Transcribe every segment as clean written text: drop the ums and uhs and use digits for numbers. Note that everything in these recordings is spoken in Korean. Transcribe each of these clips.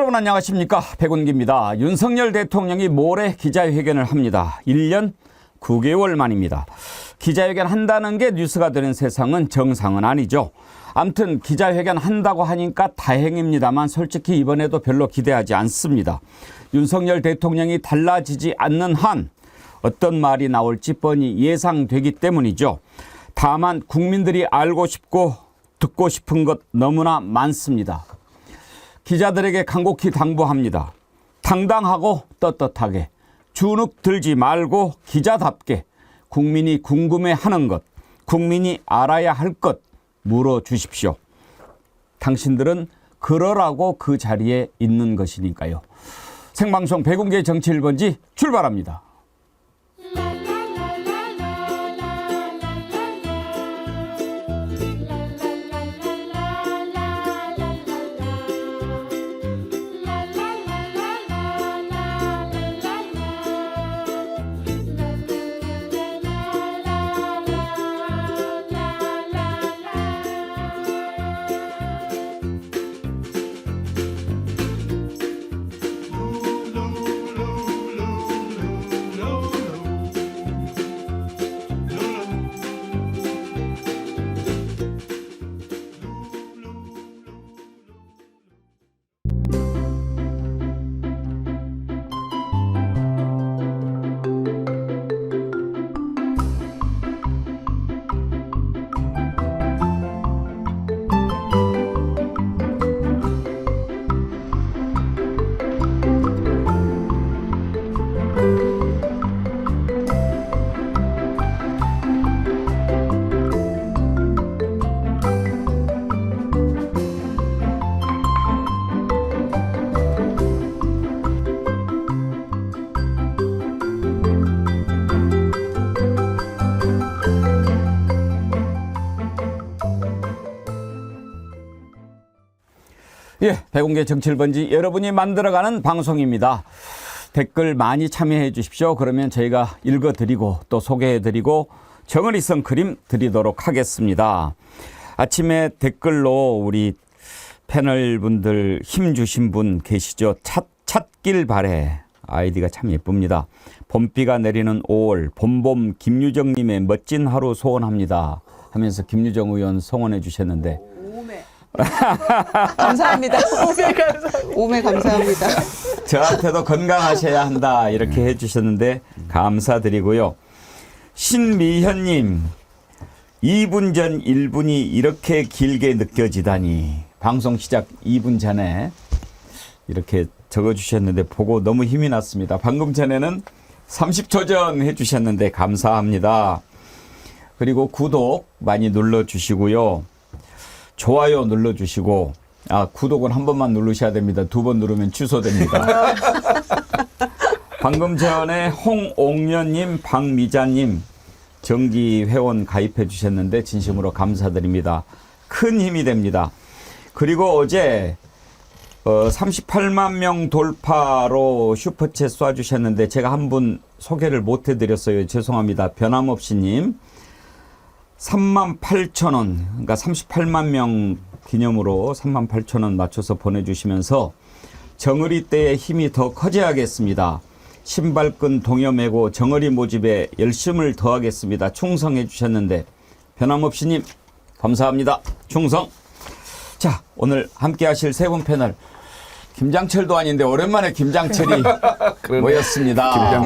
여러분 안녕하십니까. 백운기입니다. 윤석열 대통령이 모레 기자회견을 합니다. 1년 9개월 만입니다. 기자회견 한다는 게 뉴스가 되는 세상은 정상은 아니죠. 아무튼 기자회견 한다고 하니까 다행입니다만 솔직히 이번에도 별로 기대하지 않습니다. 윤석열 대통령이 달라지지 않는 한 어떤 말이 나올지 뻔히 예상되기 때문이죠. 다만 국민들이 알고 싶고 듣고 싶은 것 너무나 많습니다. 기자들에게 간곡히 당부합니다. 당당하고 떳떳하게 주눅 들지 말고 기자답게 국민이 궁금해하는 것, 국민이 알아야 할 것 물어주십시오. 당신들은 그러라고 그 자리에 있는 것이니까요. 생방송 백운기의 정치 1번지 출발합니다. 예, 백운기의 정치 1번지 여러분이 만들어가는 방송입니다. 댓글 많이 참여해 주십시오. 그러면 저희가 읽어드리고 또 소개해드리고 정을 이선 그림 드리도록 하겠습니다. 아침에 댓글로 우리 패널 분들 힘 주신 분 계시죠. 찾길 바래. 아이디가 참 예쁩니다. 봄비가 내리는 5월 봄봄 김유정님의 멋진 하루 소원합니다 하면서 김유정 의원 성원해 주셨는데 감사합니다. 오메 감사합니다. 저한테도 건강하셔야 한다 이렇게 해주셨는데 감사드리고요. 신미현님 2분 전 1분이 이렇게 길게 느껴지다니. 방송 시작 2분 전에 이렇게 적어주셨는데 보고 너무 힘이 났습니다. 방금 전에는 30초 전 해주셨는데 감사합니다. 그리고 구독 많이 눌러주시고요. 좋아요 눌러주시고, 구독은 한 번만 누르셔야 됩니다. 2번 누르면 취소됩니다. 방금 전에 홍옥련님, 박미자님 정기 회원 가입해 주셨는데 진심으로 감사드립니다. 큰 힘이 됩니다. 그리고 어제 38만 명 돌파로 슈퍼챗 쏴주셨는데 제가 한 분 소개를 못 해드렸어요. 죄송합니다. 변함없이님. 38,000원, 그러니까 38만 명 기념으로 38,000원 맞춰서 보내주시면서 정의리 때의 힘이 더 커져야겠습니다. 신발끈 동여 매고 정의리 모집에 열심을 더하겠습니다. 충성해 주셨는데 변함없이님 감사합니다. 충성. 자, 오늘 함께 하실 세 분 패널 김장철도 아닌데 오랜만에 김장철이 모였습니다.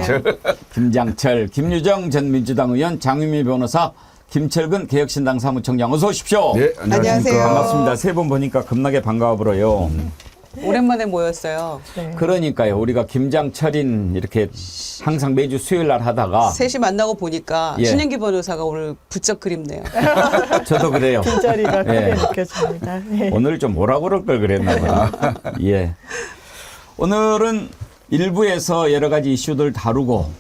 김장철, 김유정 전 민주당 의원, 장유미 변호사, 김철근 개혁신당 사무총장 어서 오십시오. 네, 안녕하세요. 반갑습니다. 세 분 보니까 겁나게 반가워 보여요. 오랜만에 모였어요. 그러니까요. 우리가 김장철인 이렇게 항상 매주 수요일 날 하다가 셋이 만나고 보니까 신영기 변호사가 오늘 부쩍 그립네요. 저도 그래요. 빈자리가 크게 느껴집니다. 네. 오늘 좀 뭐라 그럴 걸 그랬나 보다. 예. 오늘은 1부에서 여러 가지 이슈들 다루고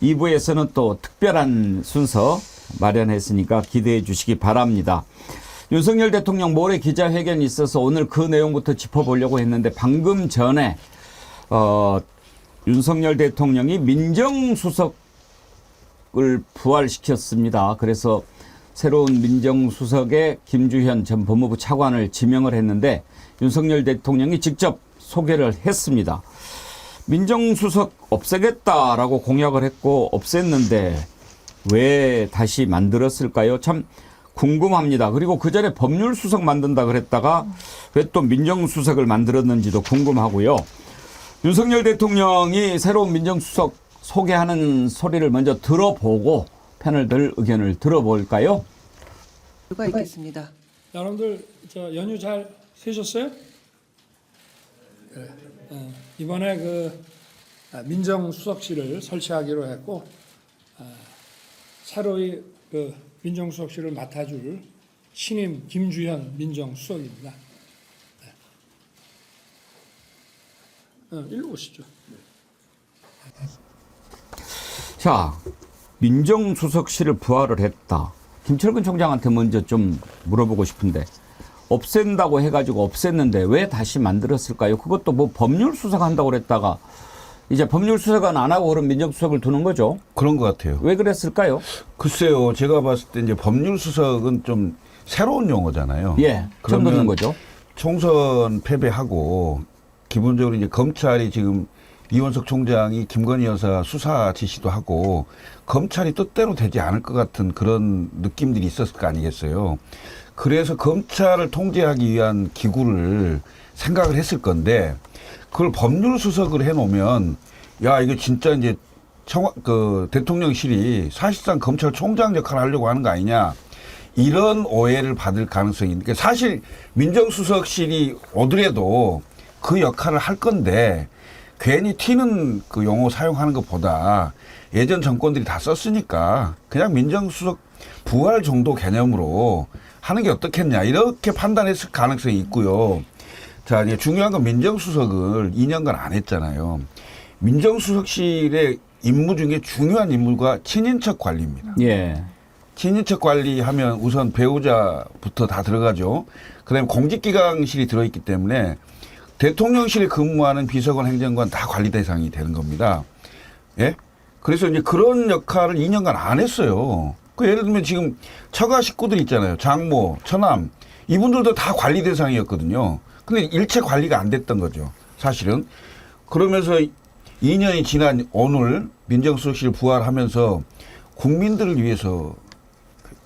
2부에서는 또 특별한 순서 마련했으니까 기대해 주시기 바랍니다. 윤석열 대통령 모레 기자회견이 있어서 오늘 그 내용부터 짚어보려고 했는데 방금 전에 윤석열 대통령이 민정수석을 부활시켰습니다. 그래서 새로운 민정수석에 김주현 전 법무부 차관을 지명을 했는데 윤석열 대통령이 직접 소개를 했습니다. 민정수석 없애겠다라고 공약을 했고 없앴는데 왜 다시 만들었을까요? 참 궁금합니다. 그리고 그 전에 법률수석 만든다 그랬다가 왜 또 민정수석을 만들었는지도 궁금하고요. 윤석열 대통령이 새로운 민정수석 소개하는 소리를 먼저 들어보고 패널들 의견을 들어볼까요? 누가 있겠습니다. 여러분들 연휴 잘 쉬셨어요? 이번에 그 민정수석실을 설치하기로 했고 새로이 그 민정수석실을 맡아줄 신임 김주현 민정수석입니다. 일로 오시죠. 자, 민정수석실을 부활을 했다. 김철근 총장한테 먼저 좀 물어보고 싶은데 없앤다고 해가지고 없앴는데 왜 다시 만들었을까요? 그것도 뭐 법률수석 한다고 그랬다가 이제 법률수석은 안 하고 그럼 민정수석을 두는 거죠? 그런 것 같아요. 왜 그랬을까요? 글쎄요, 제가 봤을 때 이제 법률수석은 좀 새로운 용어잖아요. 예, 처음 듣는 거죠. 총선 패배하고 기본적으로 이제 검찰이 지금 이원석 총장이 김건희 여사 수사 지시도 하고 검찰이 뜻대로 되지 않을 것 같은 그런 느낌들이 있었을 거 아니겠어요. 그래서 검찰을 통제하기 위한 기구를 생각을 했을 건데 그걸 법률수석을 해놓으면 야 이거 진짜 이제 대통령실이 사실상 검찰총장 역할을 하려고 하는 거 아니냐 이런 오해를 받을 가능성이 있는데 사실 민정수석실이 오더라도 그 역할을 할 건데 괜히 튀는 그 용어 사용하는 것보다 예전 정권들이 다 썼으니까 그냥 민정수석 부활 정도 개념으로 하는 게 어떻겠냐 이렇게 판단했을 가능성이 있고요. 자, 이제 중요한 건 민정수석을 2년간 안 했잖아요. 민정수석실의 임무 중에 중요한 임무가 친인척 관리입니다. 예. 친인척 관리하면 우선 배우자부터 다 들어가죠. 그다음에 공직기강실이 들어있기 때문에 대통령실에 근무하는 비서관, 행정관 다 관리 대상이 되는 겁니다. 예? 그래서 이제 그런 역할을 2년간 안 했어요. 그 예를 들면 지금 처가 식구들 있잖아요. 장모, 처남. 이분들도 다 관리 대상이었거든요. 근데 일체 관리가 안 됐던 거죠. 사실은. 그러면서 2년이 지난 오늘 민정수석실 부활하면서 국민들을 위해서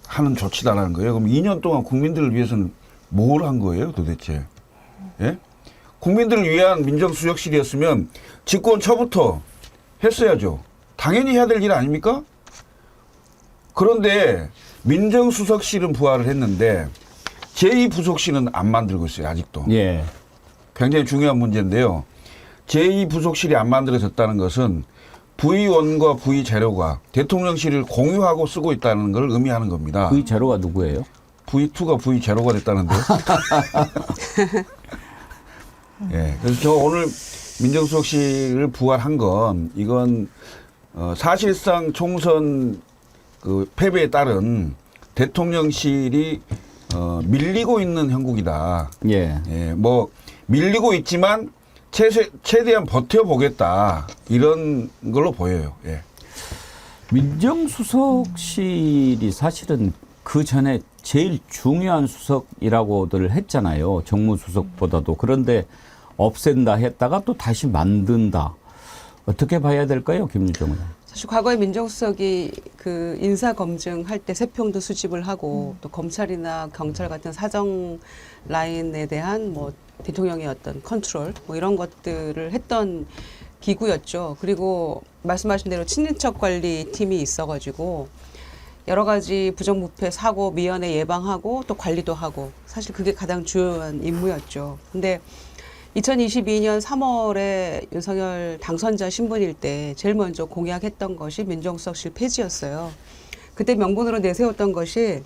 하는 조치다라는 거예요. 그럼 2년 동안 국민들을 위해서는 뭘 한 거예요, 도대체? 예? 국민들을 위한 민정수석실이었으면 집권 초부터 했어야죠. 당연히 해야 될 일 아닙니까? 그런데 민정수석실은 부활을 했는데 제2부속실은 안 만들고 있어요. 아직도. 예. 굉장히 중요한 문제인데요. 제2부속실이 안 만들어졌다는 것은 V1과 V0가 대통령실을 공유하고 쓰고 있다는 걸 의미하는 겁니다. V0가 누구예요? V2가 V0가 됐다는데요. 예. 그래서 저 오늘 민정수석실을 부활한 건 이건 사실상 총선 그 패배에 따른 대통령실이 밀리고 있는 형국이다. 예. 예. 뭐 밀리고 있지만 최대한 버텨보겠다 이런 걸로 보여요. 예. 민정수석실이 사실은 그 전에 제일 중요한 수석이라고들 했잖아요. 정무수석보다도. 그런데 없앤다 했다가 또 다시 만든다. 어떻게 봐야 될까요, 김유정 의원? 사실 과거에 민정수석이 그 인사 검증할 때 세평도 수집을 하고 또 검찰이나 경찰 같은 사정 라인에 대한 뭐 대통령의 어떤 컨트롤 뭐 이런 것들을 했던 기구였죠. 그리고 말씀하신 대로 친인척 관리 팀이 있어가지고 여러 가지 부정부패 사고 미연에 예방하고 또 관리도 하고 사실 그게 가장 주요한 임무였죠. 근데 2022년 3월에 윤석열 당선자 신분일 때 제일 먼저 공약했던 것이 민정수석실 폐지였어요. 그때 명분으로 내세웠던 것이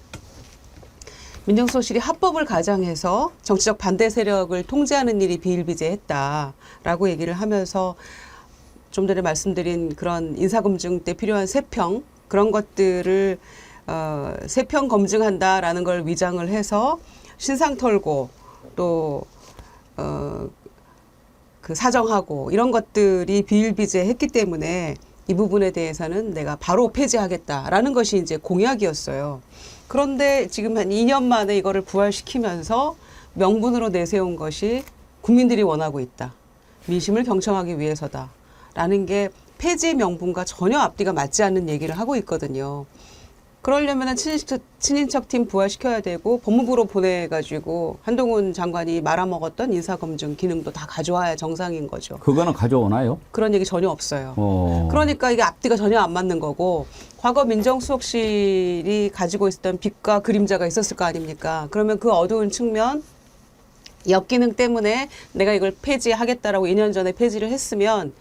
민정수석실이 합법을 가장해서 정치적 반대 세력을 통제하는 일이 비일비재했다라고 얘기를 하면서 좀 전에 말씀드린 그런 인사검증 때 필요한 세평 그런 것들을 세평 검증한다라는 걸 위장을 해서 신상 털고 또 그 사정하고 이런 것들이 비일비재했기 때문에 이 부분에 대해서는 내가 바로 폐지하겠다라는 것이 이제 공약이었어요. 그런데 지금 한 2년 만에 이거를 부활시키면서 명분으로 내세운 것이 국민들이 원하고 있다. 민심을 경청하기 위해서다라는 게 폐지 명분과 전혀 앞뒤가 맞지 않는 얘기를 하고 있거든요. 그러려면 친인척팀 부활시켜야 되고 법무부로 보내가지고 한동훈 장관이 말아먹었던 인사검증 기능도 다 가져와야 정상인 거죠. 그거는 가져오나요? 그런 얘기 전혀 없어요. 그러니까 이게 앞뒤가 전혀 안 맞는 거고 과거 민정수석실이 가지고 있었던 빛과 그림자가 있었을 거 아닙니까? 그러면 그 어두운 측면 역기능 때문에 내가 이걸 폐지하겠다라고 2년 전에 폐지를 했으면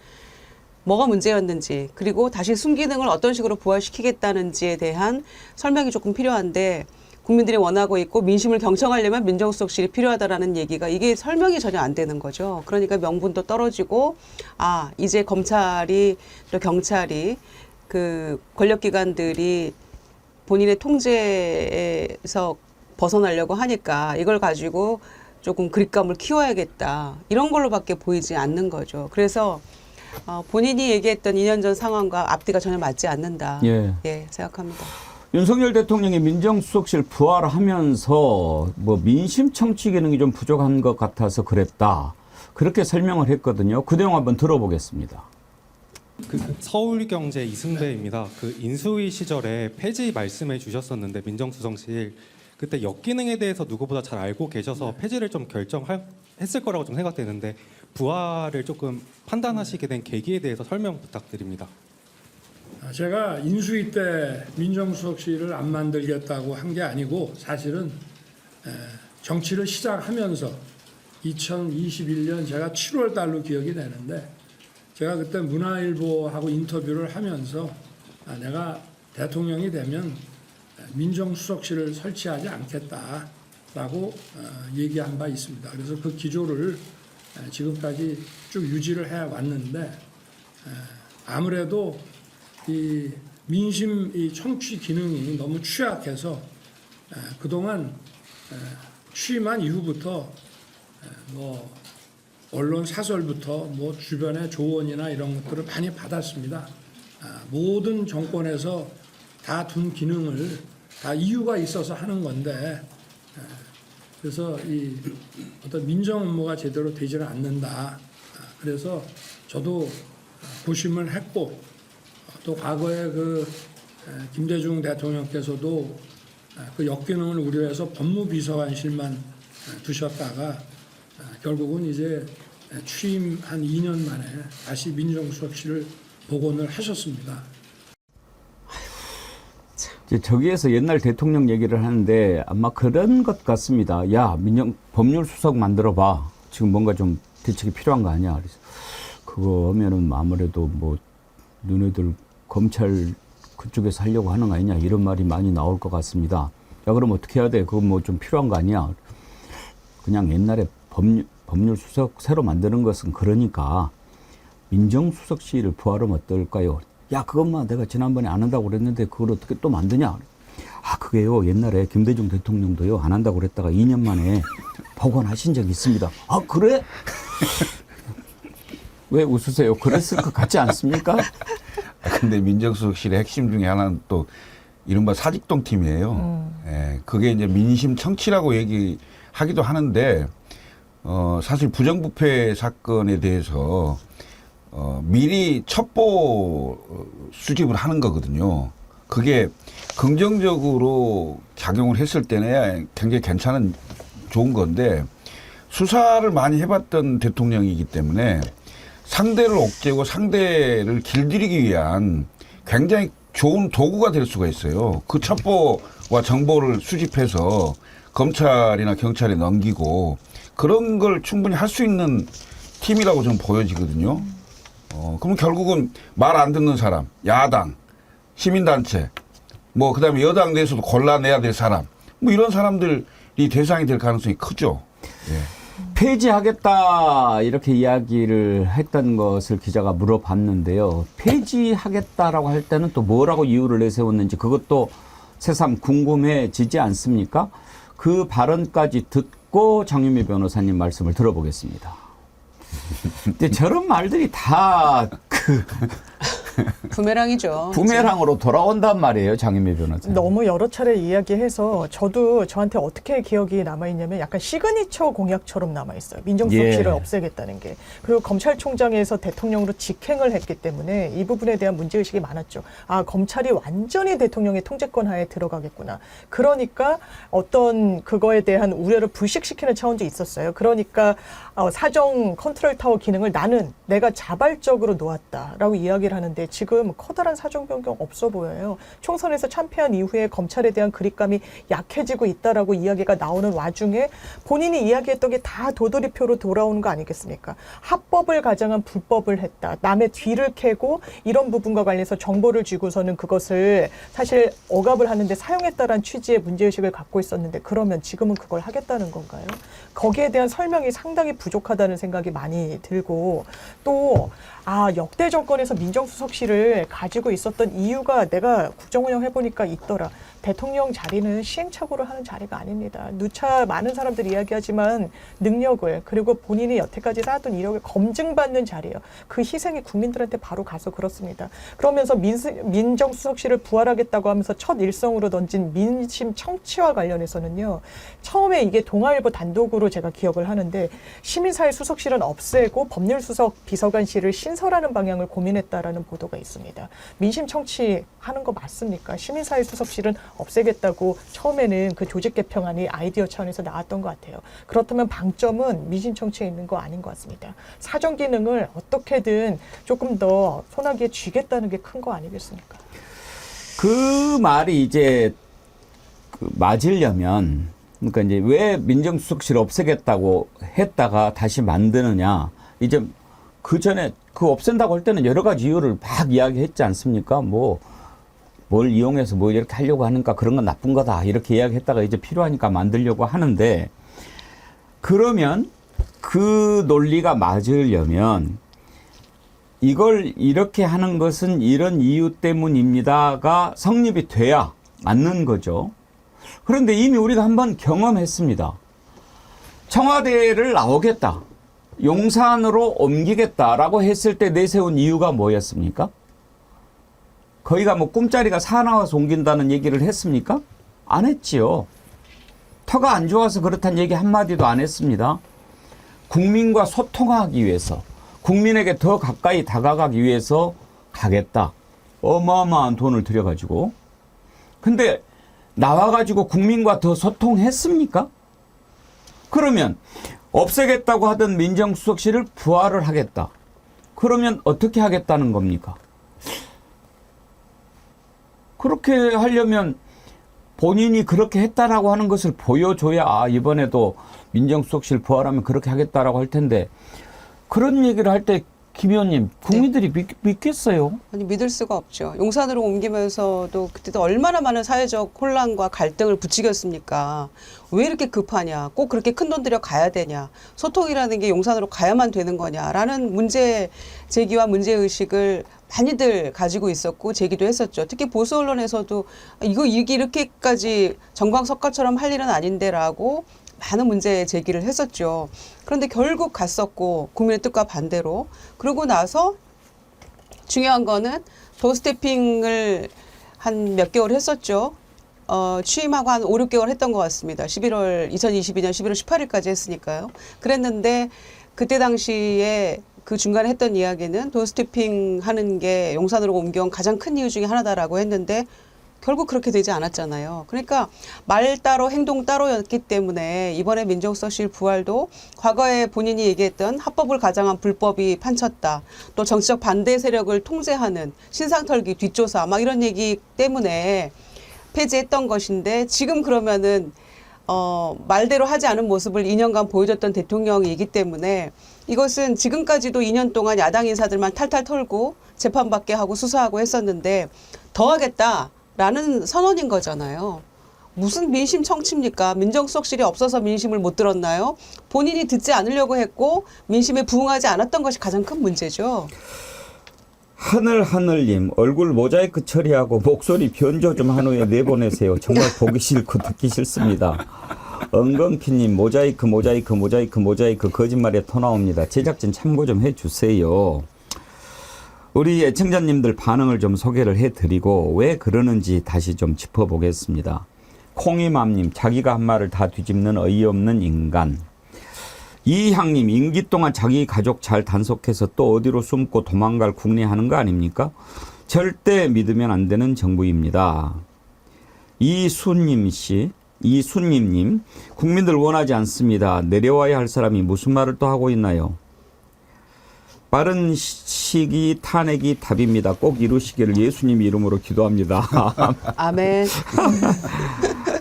뭐가 문제였는지 그리고 다시 순기능을 어떤 식으로 부활시키겠다는지에 대한 설명이 조금 필요한데 국민들이 원하고 있고 민심을 경청하려면 민정수석실이 필요하다라는 얘기가 이게 설명이 전혀 안 되는 거죠. 그러니까 명분도 떨어지고 이제 검찰이 또 경찰이 그 권력기관들이 본인의 통제에서 벗어나려고 하니까 이걸 가지고 조금 그립감을 키워야겠다 이런 걸로밖에 보이지 않는 거죠. 그래서 본인이 얘기했던 2년 전 상황과 앞뒤가 전혀 맞지 않는다. 생각합니다. 윤석열 대통령이 민정수석실 부활하면서 뭐 민심 청취 기능이 좀 부족한 것 같아서 그랬다. 그렇게 설명을 했거든요. 그 내용 한번 들어보겠습니다. 서울경제 이승배입니다. 그 인수위 시절에 폐지 말씀해 주셨었는데 민정수석실 그때 역기능에 대해서 누구보다 잘 알고 계셔서 폐지를 좀 결정했을 거라고 좀 생각되는데 부활을 조금 판단하시게 된 계기에 대해서 설명 부탁드립니다. 제가 인수위 때 민정수석실을 안 만들겠다고 한 게 아니고 사실은 정치를 시작하면서 2021년 제가 7월 달로 기억이 되는데 제가 그때 문화일보하고 인터뷰를 하면서 내가 대통령이 되면 민정수석실을 설치하지 않겠다라고 얘기한 바 있습니다. 그래서 그 기조를 지금까지 쭉 유지를 해 왔는데 아무래도 이 민심 이 청취 기능이 너무 취약해서 그동안 취임한 이후부터 뭐 언론 사설부터 뭐 주변의 조언이나 이런 것들을 많이 받았습니다. 모든 정권에서 다 둔 기능을 다 이유가 있어서 하는 건데 그래서 이 어떤 민정 업무가 제대로 되지는 않는다. 그래서 저도 고심을 했고 또 과거에 그 김대중 대통령께서도 그 역기능을 우려해서 법무비서관실만 두셨다가 결국은 이제 취임 한 2년 만에 다시 민정수석실을 복원을 하셨습니다. 저기에서 옛날 대통령 얘기를 하는데 아마 그런 것 같습니다. 야, 법률수석 만들어봐. 지금 뭔가 좀 대책이 필요한 거 아니야. 그래서 그거 하면은 아무래도 뭐 너네들 검찰 그쪽에서 하려고 하는 거 아니냐 이런 말이 많이 나올 것 같습니다. 야, 그럼 어떻게 해야 돼? 그거 뭐 좀 필요한 거 아니야? 그냥 옛날에 법률수석 새로 만드는 것은 그러니까 민정수석실을 부활하면 어떨까요? 야, 그것만 내가 지난번에 안 한다고 그랬는데 그걸 어떻게 또 만드냐? 그게요, 옛날에 김대중 대통령도요, 안 한다고 그랬다가 2년 만에 복원하신 적이 있습니다. 그래? 왜 웃으세요? 그랬을 것 같지 않습니까? 근데 민정수석실의 핵심 중에 하나는 또 이른바 사직동 팀이에요. 그게 이제 민심 청취라고 얘기하기도 하는데, 사실 부정부패 사건에 대해서 미리 첩보 수집을 하는 거거든요. 그게 긍정적으로 작용을 했을 때는 굉장히 괜찮은 좋은 건데 수사를 많이 해봤던 대통령이기 때문에 상대를 옥죄고 상대를 길들이기 위한 굉장히 좋은 도구가 될 수가 있어요. 그 첩보와 정보를 수집해서 검찰이나 경찰에 넘기고 그런 걸 충분히 할 수 있는 팀이라고 저는 보여지거든요. 그럼 결국은 말 안 듣는 사람, 야당, 시민단체, 뭐 그다음에 여당 내에서도 골라내야 될 사람, 뭐 이런 사람들이 대상이 될 가능성이 크죠. 폐지하겠다 이렇게 이야기를 했던 것을 기자가 물어봤는데요. 폐지하겠다라고 할 때는 또 뭐라고 이유를 내세웠는지 그것도 새삼 궁금해지지 않습니까? 그 발언까지 듣고 장유미 변호사님 말씀을 들어보겠습니다. 근데 저런 말들이 다 부메랑이죠. 부메랑으로 돌아온단 말이에요, 장혜미 변호사님. 너무 여러 차례 이야기해서 저도 저한테 어떻게 기억이 남아있냐면 약간 시그니처 공약처럼 남아있어요. 민정수석실을 예. 없애겠다는 게. 그리고 검찰총장에서 대통령으로 직행을 했기 때문에 이 부분에 대한 문제의식이 많았죠. 아, 검찰이 완전히 대통령의 통제권 하에 들어가겠구나. 그러니까 어떤 그거에 대한 우려를 불식시키는 차원도 있었어요. 그러니까 사정 컨트롤 타워 기능을 나는 내가 자발적으로 놓았다라고 이야기를 하는데 지금 커다란 사정 변경 없어 보여요. 총선에서 참패한 이후에 검찰에 대한 그립감이 약해지고 있다라고 이야기가 나오는 와중에 본인이 이야기했던 게 다 도돌이표로 돌아오는 거 아니겠습니까? 합법을 가장한 불법을 했다. 남의 뒤를 캐고 이런 부분과 관련해서 정보를 쥐고서는 그것을 사실 억압을 하는데 사용했다라는 취지의 문제의식을 갖고 있었는데 그러면 지금은 그걸 하겠다는 건가요? 거기에 대한 설명이 상당히 부족하다는 생각이 많이 들고 또 역대 정권에서 민정수석실을 가지고 있었던 이유가 내가 국정운영 해보니까 있더라. 대통령 자리는 시행착오를 하는 자리가 아닙니다. 누차 많은 사람들이 이야기하지만 능력을 그리고 본인이 여태까지 쌓았던 이력을 검증받는 자리예요. 그 희생이 국민들한테 바로 가서 그렇습니다. 그러면서 민정수석실을 부활하겠다고 하면서 첫 일성으로 던진 민심 청취와 관련해서는요. 처음에 이게 동아일보 단독으로 제가 기억을 하는데 시민사회 수석실은 없애고 법률수석 비서관실을 신설하는 방향을 고민했다라는 보도가 있습니다. 민심 청취하는 거 맞습니까? 시민사회 수석실은 없애겠다고 처음에는 그 조직 개편안이 아이디어 차원에서 나왔던 것 같아요. 그렇다면 방점은 민심 청취에 있는 거 아닌 것 같습니다. 사정 기능을 어떻게든 조금 더 손아귀에 쥐겠다는 게 큰 거 아니겠습니까? 그 말이 이제 맞으려면 그러니까 이제 왜 민정수석실 없애겠다고 했다가 다시 만드느냐. 이제 그 전에 그 없앤다고 할 때는 여러 가지 이유를 막 이야기했지 않습니까? 뭘 이용해서 뭐 이렇게 하려고 하니까 그런 건 나쁜 거다. 이렇게 이야기했다가 이제 필요하니까 만들려고 하는데 그러면 그 논리가 맞으려면 이걸 이렇게 하는 것은 이런 이유 때문입니다가 성립이 돼야 맞는 거죠. 그런데 이미 우리가 한번 경험했습니다. 청와대를 나오겠다. 용산으로 옮기겠다라고 했을 때 내세운 이유가 뭐였습니까? 거기가 뭐 꿈자리가 사나워서 옮긴다는 얘기를 했습니까? 안 했지요. 터가 안 좋아서 그렇다는 얘기 한마디도 안 했습니다. 국민과 소통하기 위해서, 국민에게 더 가까이 다가가기 위해서 가겠다. 어마어마한 돈을 들여가지고. 근데 나와가지고 국민과 더 소통했습니까? 그러면 없애겠다고 하던 민정수석실을 부활을 하겠다. 그러면 어떻게 하겠다는 겁니까? 그렇게 하려면 본인이 그렇게 했다라고 하는 것을 보여줘야 이번에도 민정수석실 부활하면 그렇게 하겠다라고 할 텐데 그런 얘기를 할 때 김 의원님 국민들이 믿겠어요? 아니 믿을 수가 없죠. 용산으로 옮기면서도 그때도 얼마나 많은 사회적 혼란과 갈등을 부추겼습니까? 왜 이렇게 급하냐? 꼭 그렇게 큰 돈 들여 가야 되냐? 소통이라는 게 용산으로 가야만 되는 거냐라는 문제 제기와 문제 의식을 많이들 가지고 있었고 제기도 했었죠. 특히 보수 언론에서도 이게 이렇게까지 정광석화처럼 할 일은 아닌데라고 많은 문제 제기를 했었죠. 그런데 결국 갔었고 국민의 뜻과 반대로 그러고 나서 중요한 거는 도스태핑을 한 몇 개월 했었죠. 취임하고 한 5, 6개월 했던 것 같습니다. 2022년 11월 18일까지 했으니까요. 그랬는데 그때 당시에 그 중간에 했던 이야기는 도스태핑 하는 게 용산으로 옮겨온 가장 큰 이유 중에 하나다라고 했는데 결국 그렇게 되지 않았잖아요. 그러니까 말 따로 행동 따로였기 때문에 이번에 민정수석실 부활도 과거에 본인이 얘기했던 합법을 가장한 불법이 판쳤다. 또 정치적 반대 세력을 통제하는 신상털기 뒷조사 막 이런 얘기 때문에 폐지했던 것인데 지금 그러면은 말대로 하지 않은 모습을 2년간 보여줬던 대통령이기 때문에 이것은 지금까지도 2년 동안 야당 인사들만 탈탈 털고 재판받게 하고 수사하고 했었는데 더 하겠다라는 선언인 거잖아요. 무슨 민심 청취입니까? 민정수석실이 없어서 민심을 못 들었나요? 본인이 듣지 않으려고 했고 민심에 부응하지 않았던 것이 가장 큰 문제죠. 하늘님 얼굴 모자이크 처리하고 목소리 변조 좀 한 후에 내보내세요. 정말 보기 싫고 듣기 싫습니다. 엉겅키님 모자이크 거짓말에 토 나옵니다. 제작진 참고 좀 해주세요. 우리 애청자님들 반응을 좀 소개를 해드리고 왜 그러는지 다시 좀 짚어보겠습니다. 콩이맘님, 자기가 한 말을 다 뒤집는 어이없는 인간. 이향님, 임기 동안 자기 가족 잘 단속해서 또 어디로 숨고 도망갈 궁리하는 거 아닙니까? 절대 믿으면 안 되는 정부입니다. 이순님님, 국민들 원하지 않습니다. 내려와야 할 사람이 무슨 말을 또 하고 있나요? 빠른 시기 탄핵이 답입니다. 꼭 이루시기를 예수님 이름으로 기도합니다. 아멘.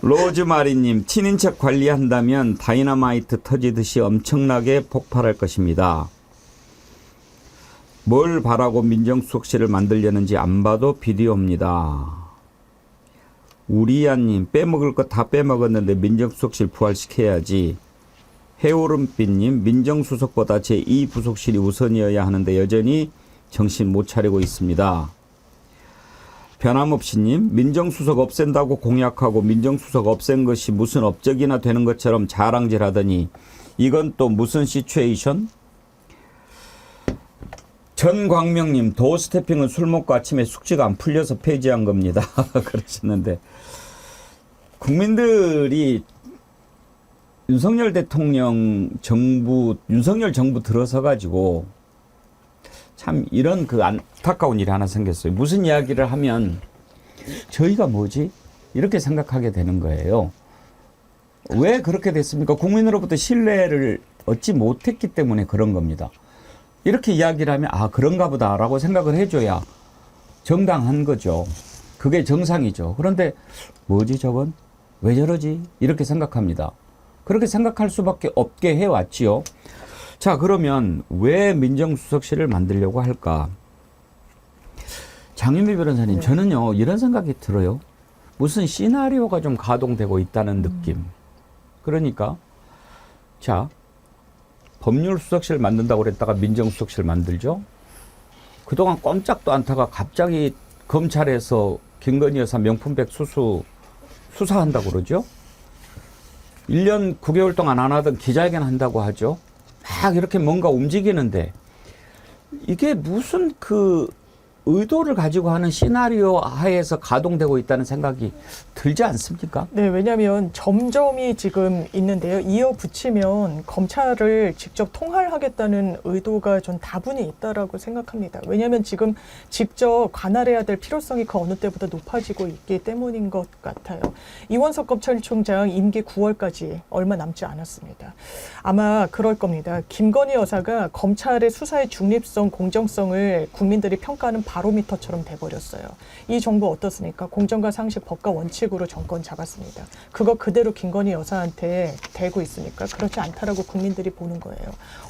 로즈마리님, 친인척 관리한다면 다이너마이트 터지듯이 엄청나게 폭발할 것입니다. 뭘 바라고 민정수석실을 만들려는지 안 봐도 비디오입니다. 우리야님, 빼먹을 거 다 빼먹었는데 민정수석실 부활시켜야지. 해오름빛님, 민정수석보다 제2부속실이 우선이어야 하는데 여전히 정신 못 차리고 있습니다. 변함없이님, 민정수석 없앤다고 공약하고 민정수석 없앤 것이 무슨 업적이나 되는 것처럼 자랑질하더니 이건 또 무슨 시츄에이션? 전광명님, 도어 스태핑은 술 먹고 아침에 숙지가 안 풀려서 폐지한 겁니다. 그러셨는데 국민들이 윤석열 대통령 정부, 윤석열 정부 들어서 가지고 참 이런 그 안타까운 일이 하나 생겼어요. 무슨 이야기를 하면 저희가 뭐지? 이렇게 생각하게 되는 거예요. 왜 그렇게 됐습니까? 국민으로부터 신뢰를 얻지 못했기 때문에 그런 겁니다. 이렇게 이야기를 하면 아 그런가 보다라고 생각을 해줘야 정당한 거죠. 그게 정상이죠. 그런데 뭐지 저건? 왜 저러지? 이렇게 생각합니다. 그렇게 생각할 수밖에 없게 해왔지요. 자, 그러면 왜 민정수석실을 만들려고 할까? 장윤미 변호사님, 저는요 이런 생각이 들어요. 무슨 시나리오가 좀 가동되고 있다는 느낌. 그러니까 자, 법률수석실 만든다고 그랬다가 민정수석실 만들죠. 그동안 꼼짝도 않다가 갑자기 검찰에서 김건희 여사 명품백 수사한다고 그러죠. 1년 9개월 동안 안 하던 기자회견 한다고 하죠. 막 이렇게 뭔가 움직이는데 이게 무슨 그 의도를 가지고 하는 시나리오 하에서 가동되고 있다는 생각이 들지 않습니까? 네, 왜냐하면 점점이 지금 있는데요. 이어붙이면 검찰을 직접 통할하겠다는 의도가 전 다분히 있다라고 생각합니다. 왜냐하면 지금 직접 관할해야 될 필요성이 그 어느 때보다 높아지고 있기 때문인 것 같아요. 이원석 검찰총장 임기 9월까지 얼마 남지 않았습니다. 아마 그럴 겁니다. 김건희 여사가 검찰의 수사의 중립성, 공정성을 국민들이 평가하는 바로미터처럼 돼버렸어요. 이 정부 어떻습니까? 공정과 상식, 법과 원칙으로 정권 잡았습니다. 그거 그대로 김건희 여사한테 대고 있습니까? 그렇지 않다라고 국민들이 보는 거예요.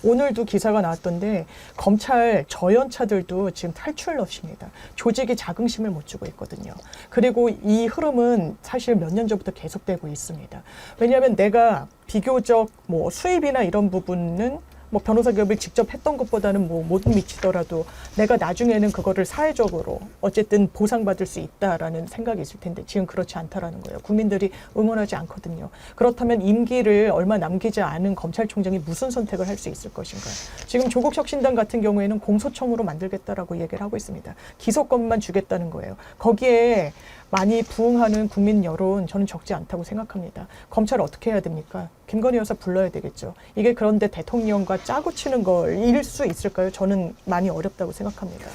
오늘도 기사가 나왔던데 검찰 저연차들도 지금 탈출러십니다. 조직이 자긍심을 못 주고 있거든요. 그리고 이 흐름은 사실 몇 년 전부터 계속되고 있습니다. 왜냐하면 내가 비교적 뭐 수입이나 이런 부분은 뭐 변호사 기업을 직접 했던 것보다는 뭐 못 미치더라도 내가 나중에는 그거를 사회적으로 어쨌든 보상받을 수 있다라는 생각이 있을 텐데 지금 그렇지 않다라는 거예요. 국민들이 응원하지 않거든요. 그렇다면 임기를 얼마 남기지 않은 검찰총장이 무슨 선택을 할 수 있을 것인가. 지금 조국 혁신당 같은 경우에는 공소청으로 만들겠다라고 얘기를 하고 있습니다. 기소권만 주겠다는 거예요. 거기에 많이 부응하는 국민 여론 저는 적지 않다고 생각합니다. 검찰 어떻게 해야 됩니까? 김건희 여사 불러야 되겠죠. 이게 그런데 대통령과 짜고 치는 걸일 수 있을까요? 저는 많이 어렵다고 생각합니다.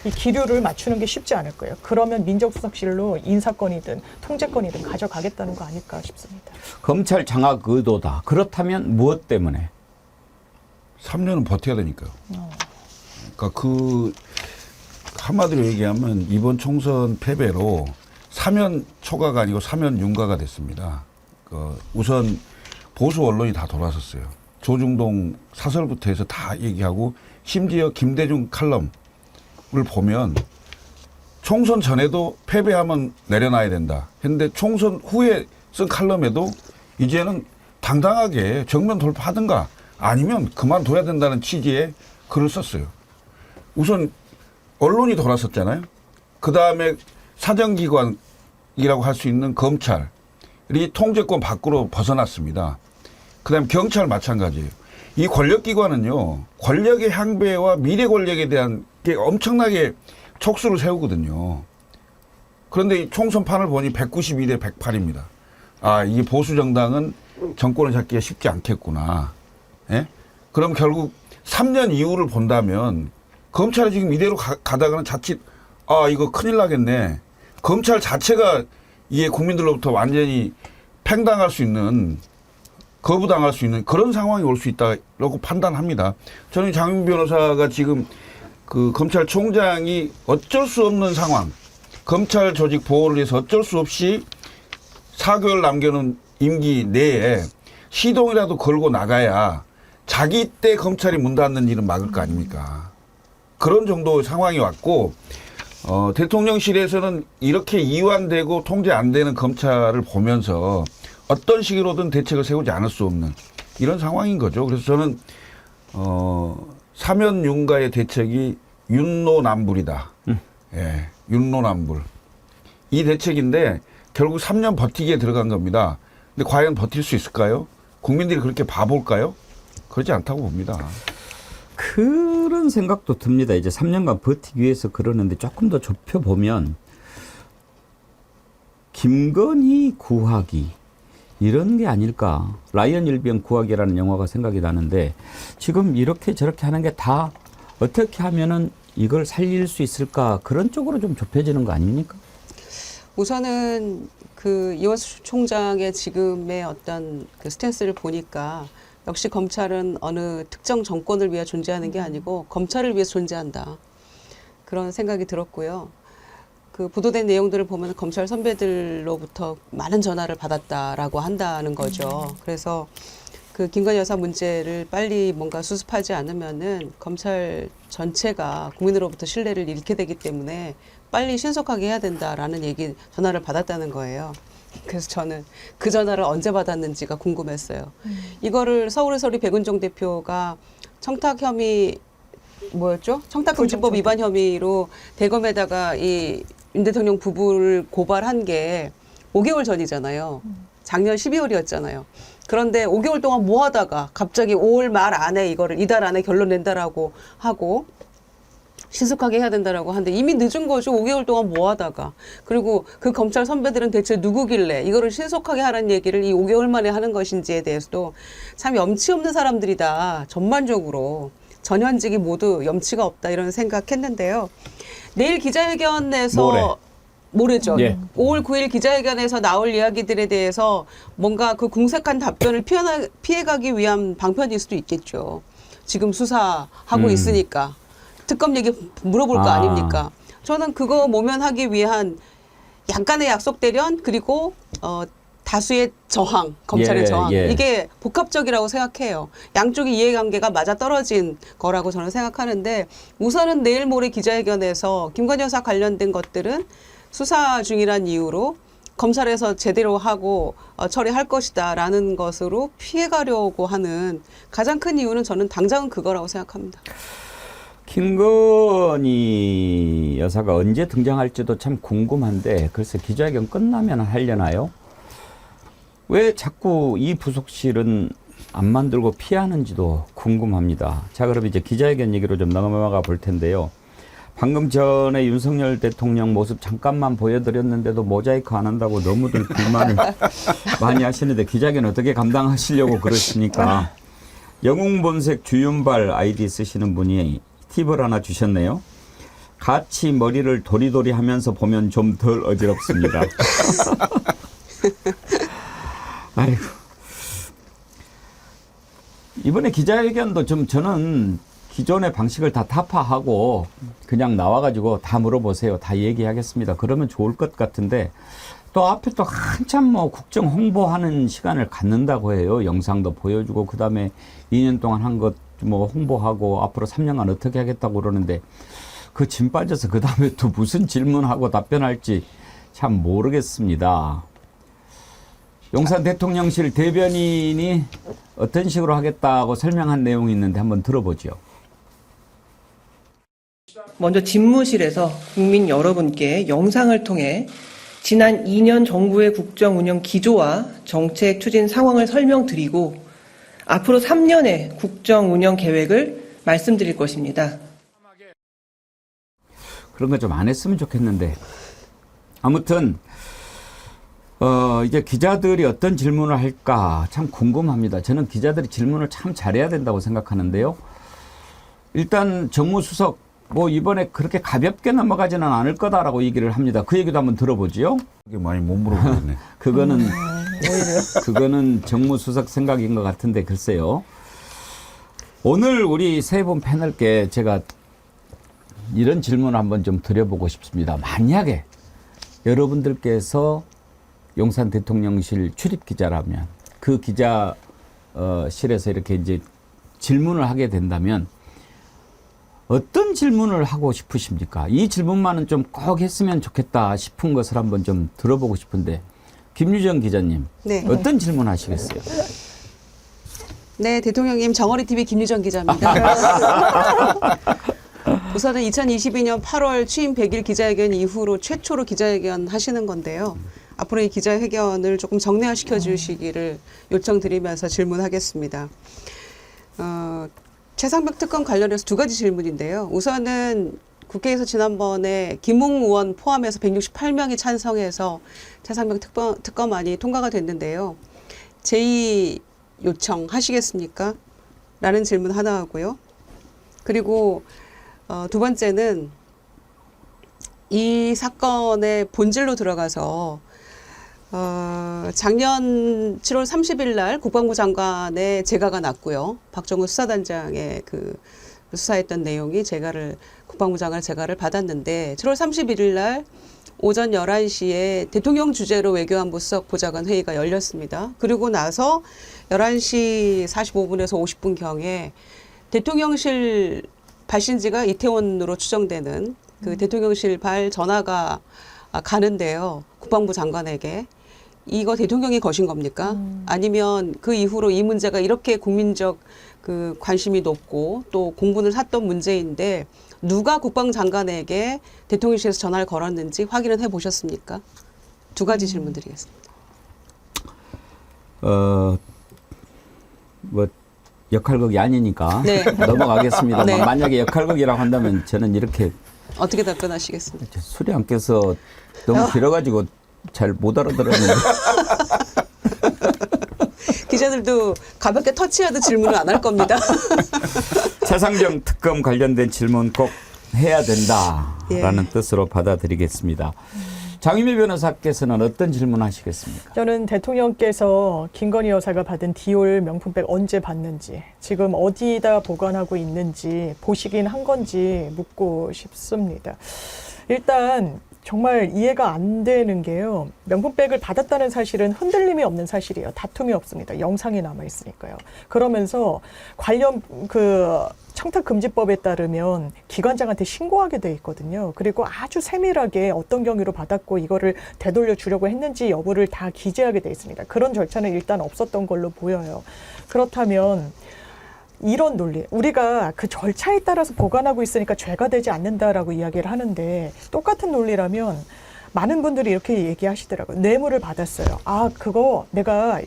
이 기류를 맞추는 게 쉽지 않을 거예요. 그러면 민정수석실로 인사권이든 통제권이든 가져가겠다는 거 아닐까 싶습니다. 검찰 장악 의도다. 그렇다면 무엇 때문에? 3년은 버텨야 되니까요. 그러니까 그 한마디로 얘기하면 이번 총선 패배로 사면 초과가 아니고 사면 윤가가 됐습니다. 우선 보수 언론이 다 돌아섰어요. 조중동 사설부터 해서 다 얘기하고 심지어 김대중 칼럼을 보면 총선 전에도 패배하면 내려놔야 된다 했는데 총선 후에 쓴 칼럼에도 이제는 당당하게 정면 돌파하든가 아니면 그만둬야 된다는 취지의 글을 썼어요. 우선 언론이 돌아섰잖아요. 그 다음에 사정기관이라고 할 수 있는 검찰이 통제권 밖으로 벗어났습니다. 그 다음에 경찰 마찬가지예요. 이 권력기관은요, 권력의 향배와 미래 권력에 대한 엄청나게 촉수를 세우거든요. 그런데 이 총선판을 보니 192대 108입니다. 아, 이게 보수 정당은 정권을 잡기가 쉽지 않겠구나. 예? 그럼 결국 3년 이후를 본다면 검찰이 지금 이대로 가다가는 자칫 이거 큰일 나겠네. 검찰 자체가 이게 국민들로부터 완전히 팽당할 수 있는, 거부당할 수 있는 그런 상황이 올 수 있다고 판단합니다. 저는 장윤 변호사가 지금 그 검찰총장이 어쩔 수 없는 상황, 검찰 조직 보호를 위해서 어쩔 수 없이 4개월 남겨놓은 임기 내에 시동이라도 걸고 나가야 자기 때 검찰이 문 닫는 일은 막을 거 아닙니까? 그런 정도의 상황이 왔고, 대통령실에서는 이렇게 이완되고 통제 안 되는 검찰을 보면서 어떤 식으로든 대책을 세우지 않을 수 없는 이런 상황인 거죠. 그래서 저는 사면윤가의 대책이 윤노남불이다. 예, 윤노남불. 이 대책인데 결국 3년 버티기에 들어간 겁니다. 근데 과연 버틸 수 있을까요? 국민들이 그렇게 바볼까요? 그렇지 않다고 봅니다. 그런 생각도 듭니다. 이제 3년간 버티기 위해서 그러는데 조금 더 좁혀보면 김건희 구하기 이런 게 아닐까. 라이언 일병 구하기라는 영화가 생각이 나는데 지금 이렇게 저렇게 하는 게 다 어떻게 하면은 이걸 살릴 수 있을까. 그런 쪽으로 좀 좁혀지는 거 아닙니까? 우선은 그 이원수 총장의 지금의 어떤 그 스탠스를 보니까 역시 검찰은 어느 특정 정권을 위해 존재하는 게 아니고 검찰을 위해서 존재한다. 그런 생각이 들었고요. 그 보도된 내용들을 보면 검찰 선배들로부터 많은 전화를 받았다라고 한다는 거죠. 그래서 그 김건희 여사 문제를 빨리 뭔가 수습하지 않으면은 검찰 전체가 국민으로부터 신뢰를 잃게 되기 때문에 빨리 신속하게 해야 된다라는 전화를 받았다는 거예요. 그래서 저는 그 전화를 언제 받았는지가 궁금했어요. 이거를 서울의 소리 백은종 대표가 청탁 혐의 뭐였죠? 청탁금지법 위반 혐의로 대검에다가 이 윤 대통령 부부를 고발한 게 5개월 전이잖아요. 작년 12월이었잖아요. 그런데 5개월 동안 뭐 하다가 갑자기 5월 말 안에 이달 안에 결론 낸다라고 하고 신속하게 해야 된다라고 하는데 이미 늦은 거죠. 5개월 동안 뭐 하다가. 그리고 그 검찰 선배들은 대체 누구길래 이거를 신속하게 하라는 얘기를 이 5개월 만에 하는 것인지에 대해서도 참 염치 없는 사람들이다. 전반적으로. 전현직이 모두 염치가 없다 이런 생각했는데요. 내일 기자회견에서 모레죠. 예. 5월 9일 기자회견에서 나올 이야기들에 대해서 뭔가 그 궁색한 답변을 피해가기 위한 방편일 수도 있겠죠. 지금 수사하고 있으니까. 특검 얘기 물어볼 거 아닙니까? 저는 그거 모면하기 위한 약간의 약속 대련 그리고 다수의 저항, 검찰의 저항. 이게 복합적이라고 생각해요. 양쪽의 이해관계가 맞아떨어진 거라고 저는 생각하는데 우선은 내일 모레 기자회견에서 김건희 여사 관련된 것들은 수사 중이란 이유로 검찰에서 제대로 하고 처리할 것이다라는 것으로 피해가려고 하는 가장 큰 이유는 저는 당장은 그거라고 생각합니다. 김건희 여사가 언제 등장할지도 참 궁금한데 글쎄 기자회견 끝나면 하려나요? 왜 자꾸 이 부속실은 안 만들고 피하는지도 궁금합니다. 자, 그럼 이제 기자회견 얘기로 좀 넘어가 볼 텐데요. 방금 전에 윤석열 대통령 모습 잠깐만 보여드렸는데도 모자이크 안 한다고 너무들 불만을 많이 하시는데 기자회견 어떻게 감당하시려고 그러십니까? 영웅본색 주윤발 아이디 쓰시는 분이 팁을 하나 주셨네요. 같이 머리를 도리도리 하면서 보면 좀 덜 어지럽습니다. 아이고. 이번에 기자회견도 좀 저는 기존의 방식을 다 타파하고 그냥 나와가지고 다 물어보세요. 다 얘기하겠습니다. 그러면 좋을 것 같은데 또 앞에 또 한참 뭐 국정 홍보하는 시간을 갖는다고 해요. 영상도 보여주고 그다음에 2년 동안 한 것 뭐 홍보하고 앞으로 3년간 어떻게 하겠다고 그러는데 그 짐 빠져서 그다음에 또 무슨 질문하고 답변할지 참 모르겠습니다. 용산 대통령실 대변인이 어떤 식으로 하겠다고 설명한 내용이 있는데 한번 들어보죠. 먼저 집무실에서 국민 여러분께 영상을 통해 지난 2년 정부의 국정 운영 기조와 정책 추진 상황을 설명드리고 앞으로 3년의 국정 운영 계획을 말씀드릴 것입니다. 그런 거 좀 안 했으면 좋겠는데. 아무튼 이제 기자들이 어떤 질문을 할까 참 궁금합니다. 저는 기자들이 질문을 참 잘해야 된다고 생각하는데요. 일단 정무수석 뭐 이번에 그렇게 가볍게 넘어가지는 않을 거다라고 얘기를 합니다. 그 얘기도 한번 들어보지요. 그게 많이 못 물어보겠네. 그거는 정무수석 생각인 것 같은데 글쎄요. 오늘 우리 세 분 패널께 제가 이런 질문을 한번 좀 드려보고 싶습니다. 만약에 여러분들께서 용산 대통령실 출입 기자라면 그 기자실에서 이렇게 이제 질문을 하게 된다면 어떤 질문을 하고 싶으십니까? 이 질문만은 좀 꼭 했으면 좋겠다 싶은 것을 한번 좀 들어보고 싶은데 김유정 기자님 네. 어떤 질문 하시겠어요? 네, 대통령님 정어리 TV 김유정 기자입니다. 우선은 2022년 8월 취임 100일 기자회견 이후로 최초로 기자회견 하시는 건데요. 앞으로 이 기자회견을 조금 정례화시켜 주시기를 요청드리면서 질문하겠습니다. 최상병 특검 관련해서 두 가지 질문인데요. 우선은 국회에서 지난번에 김웅 의원 포함해서 168명이 찬성해서 최상병 특검안이 통과가 됐는데요. 제의 요청하시겠습니까? 라는 질문 하나 하고요. 그리고 두 번째는 이 사건의 본질로 들어가서 작년 7월 30일 날 국방부 장관의 재가가 났고요. 박정우 수사단장의 그 수사했던 내용이 국방부 장관 재가를 받았는데 7월 31일 날 오전 11시에 대통령 주재로 외교안보 수석 보좌관 회의가 열렸습니다. 그리고 나서 11시 45분에서 50분경에 대통령실 발신지가 이태원으로 추정되는 그 대통령실 발 전화가 가는데요. 국방부 장관에게. 이거 대통령이 거신 겁니까? 아니면 그 이후로 이 문제가 이렇게 국민적 그 관심이 높고 또 공분을 샀던 문제인데 누가 국방장관에게 대통령실에서 전화를 걸었는지 확인은 해보셨습니까? 두 가지 질문 드리겠습니다. 뭐 역할극이 아니니까 네. 넘어가겠습니다. 네. 만약에 역할극이라고 한다면 저는 이렇게 어떻게 답변하시겠습니까? 술이 안 깨서 너무 길어가지고 잘 못 알아들었는데 기자들도 가볍게 터치하듯 질문을 안 할 겁니다. 최상병 특검 관련된 질문 꼭 해야 된다라는 뜻으로 받아들이겠습니다. 장유미 변호사께서는 어떤 질문 하시겠습니까? 저는 대통령께서 김건희 여사가 받은 디올 명품백 언제 받는지, 지금 어디다 보관하고 있는지 보시긴 한 건지 묻고 싶습니다. 일단 정말 이해가 안 되는 게요. 명품백을 받았다는 사실은 흔들림이 없는 사실이에요. 다툼이 없습니다. 영상이 남아 있으니까요. 그러면서 관련 청탁금지법에 따르면 기관장한테 신고하게 돼 있거든요. 그리고 아주 세밀하게 어떤 경위로 받았고 이거를 되돌려 주려고 했는지 여부를 다 기재하게 돼 있습니다. 그런 절차는 일단 없었던 걸로 보여요. 그렇다면 이런 논리, 우리가 그 절차에 따라서 보관하고 있으니까 죄가 되지 않는다라고 이야기를 하는데 똑같은 논리라면 많은 분들이 이렇게 얘기하시더라고요. 뇌물을 받았어요. 아, 그거 내가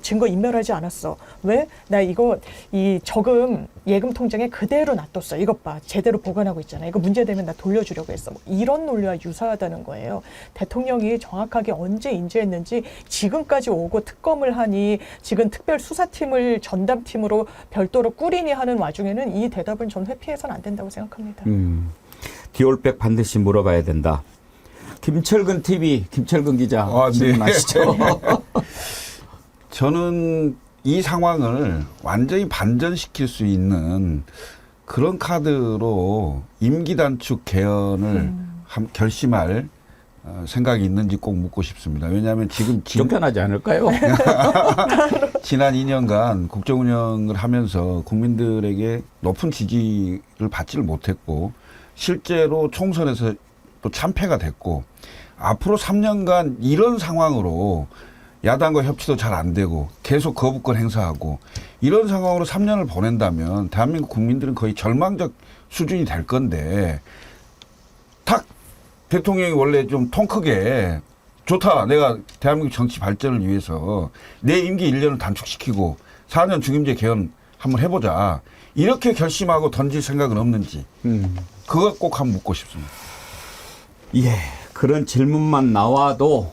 증거 인멸하지 않았어. 왜? 나 이거 이 저금 예금 통장에 그대로 놔뒀어. 이것 봐. 제대로 보관하고 있잖아. 이거 문제되면 나 돌려주려고 했어. 뭐 이런 논리와 유사하다는 거예요. 대통령이 정확하게 언제 인지했는지 지금까지 오고 특검을 하니 지금 특별수사팀을 전담팀으로 별도로 꾸리니 하는 와중에는 이 대답은 전 회피해서는 안 된다고 생각합니다. 디올백 반드시 물어봐야 된다. 김철근 TV, 김철근 기자 질문하시죠. 저는 이 상황을 완전히 반전시킬 수 있는 그런 카드로 임기 단축 개헌을 결심할 생각이 있는지 꼭 묻고 싶습니다. 왜냐하면 지금 쫓겨나지 않을까요? 지난 2년간 국정 운영을 하면서 국민들에게 높은 지지를 받지를 못했고 실제로 총선에서 또 참패가 됐고 앞으로 3년간 이런 상황으로 야당과 협치도 잘 안 되고 계속 거부권 행사하고 이런 상황으로 3년을 보낸다면 대한민국 국민들은 거의 절망적 수준이 될 건데 탁 대통령이 원래 좀 통 크게 좋다. 내가 대한민국 정치 발전을 위해서 내 임기 1년을 단축시키고 4년 중임제 개헌 한번 해보자. 이렇게 결심하고 던질 생각은 없는지 그거 꼭 한번 묻고 싶습니다. 예, 그런 질문만 나와도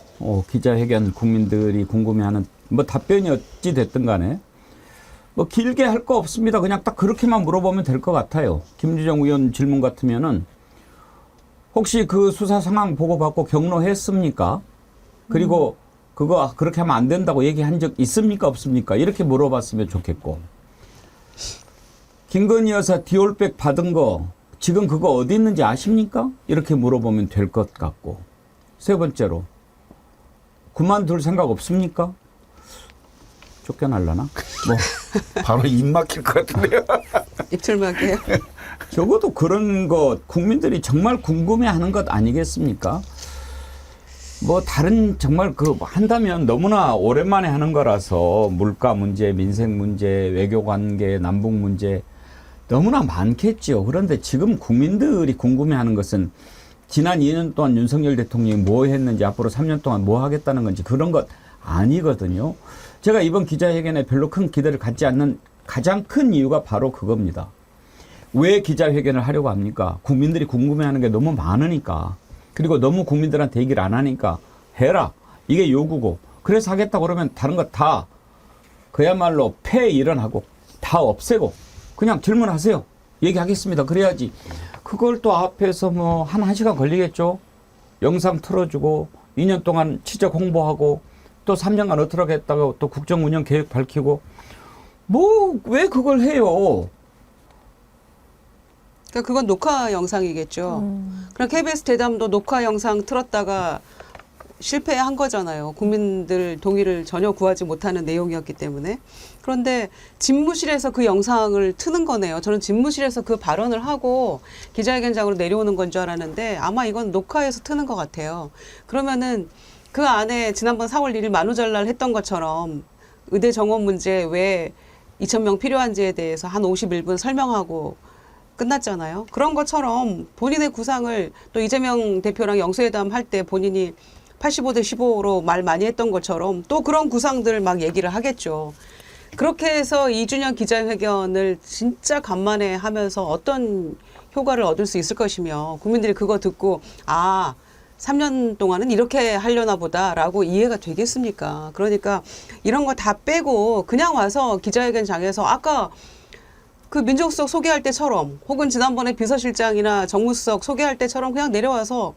기자회견 국민들이 궁금해하는 뭐 답변이 어찌 됐든 간에 뭐 길게 할 거 없습니다. 그냥 딱 그렇게만 물어보면 될 것 같아요. 김주정 의원 질문 같으면은 혹시 그 수사 상황 보고받고 경로했습니까? 그리고 그거 그렇게 하면 안 된다고 얘기한 적 있습니까? 없습니까? 이렇게 물어봤으면 좋겠고. 김건희 여사 디올백 받은 거 지금 그거 어디 있는지 아십니까? 이렇게 물어보면 될 것 같고. 세 번째로 그만둘 생각 없습니까? 쫓겨날라나? 뭐 바로 입 막힐 것 같은데요. 입틀막이에요. 적어도 그런 것 국민들이 정말 궁금해하는 것 아니겠습니까? 뭐 다른 정말 그 한다면 너무나 오랜만에 하는 거라서 물가 문제, 민생 문제, 외교 관계, 남북 문제 너무나 많겠죠. 그런데 지금 국민들이 궁금해하는 것은 지난 2년 동안 윤석열 대통령이 뭐 했는지 앞으로 3년 동안 뭐 하겠다는 건지 그런 것 아니거든요. 제가 이번 기자회견에 별로 큰 기대를 갖지 않는 가장 큰 이유가 바로 그겁니다. 왜 기자회견을 하려고 합니까? 국민들이 궁금해하는 게 너무 많으니까. 그리고 너무 국민들한테 얘기를 안 하니까 해라. 이게 요구고. 그래서 하겠다고 그러면 다른 거 다 그야말로 폐일언하고 다 없애고 그냥 질문하세요. 얘기하겠습니다. 그래야지. 그걸 또 앞에서 뭐 한 1시간 걸리겠죠. 영상 틀어주고 2년 동안 취재 홍보하고 또 3년간 어떻게 했다고 또 국정 운영 계획 밝히고 뭐 왜 그걸 해요? 그러니까 그건 녹화 영상이겠죠. 그럼 KBS 대담도 녹화 영상 틀었다가 실패한 거잖아요. 국민들 동의를 전혀 구하지 못하는 내용이었기 때문에. 그런데 집무실에서 그 영상을 트는 거네요. 저는 집무실에서 그 발언을 하고 기자회견장으로 내려오는 건 줄 알았는데 아마 이건 녹화해서 트는 것 같아요. 그러면은 그 안에 지난번 4월 1일 만우절날 했던 것처럼 의대 정원 문제 왜 2,000명 필요한지에 대해서 한 51분 설명하고 끝났잖아요. 그런 것처럼 본인의 구상을 또 이재명 대표랑 영수회담 할 때 본인이 85대 15로 말 많이 했던 것처럼 또 그런 구상들 막 얘기를 하겠죠. 그렇게 해서 2주년 기자회견을 진짜 간만에 하면서 어떤 효과를 얻을 수 있을 것이며 국민들이 그거 듣고 아 3년 동안은 이렇게 하려나 보다라고 이해가 되겠습니까? 그러니까 이런 거 다 빼고 그냥 와서 기자회견장에서 아까 그 민정수석 소개할 때처럼 혹은 지난번에 비서실장이나 정무수석 소개할 때처럼 그냥 내려와서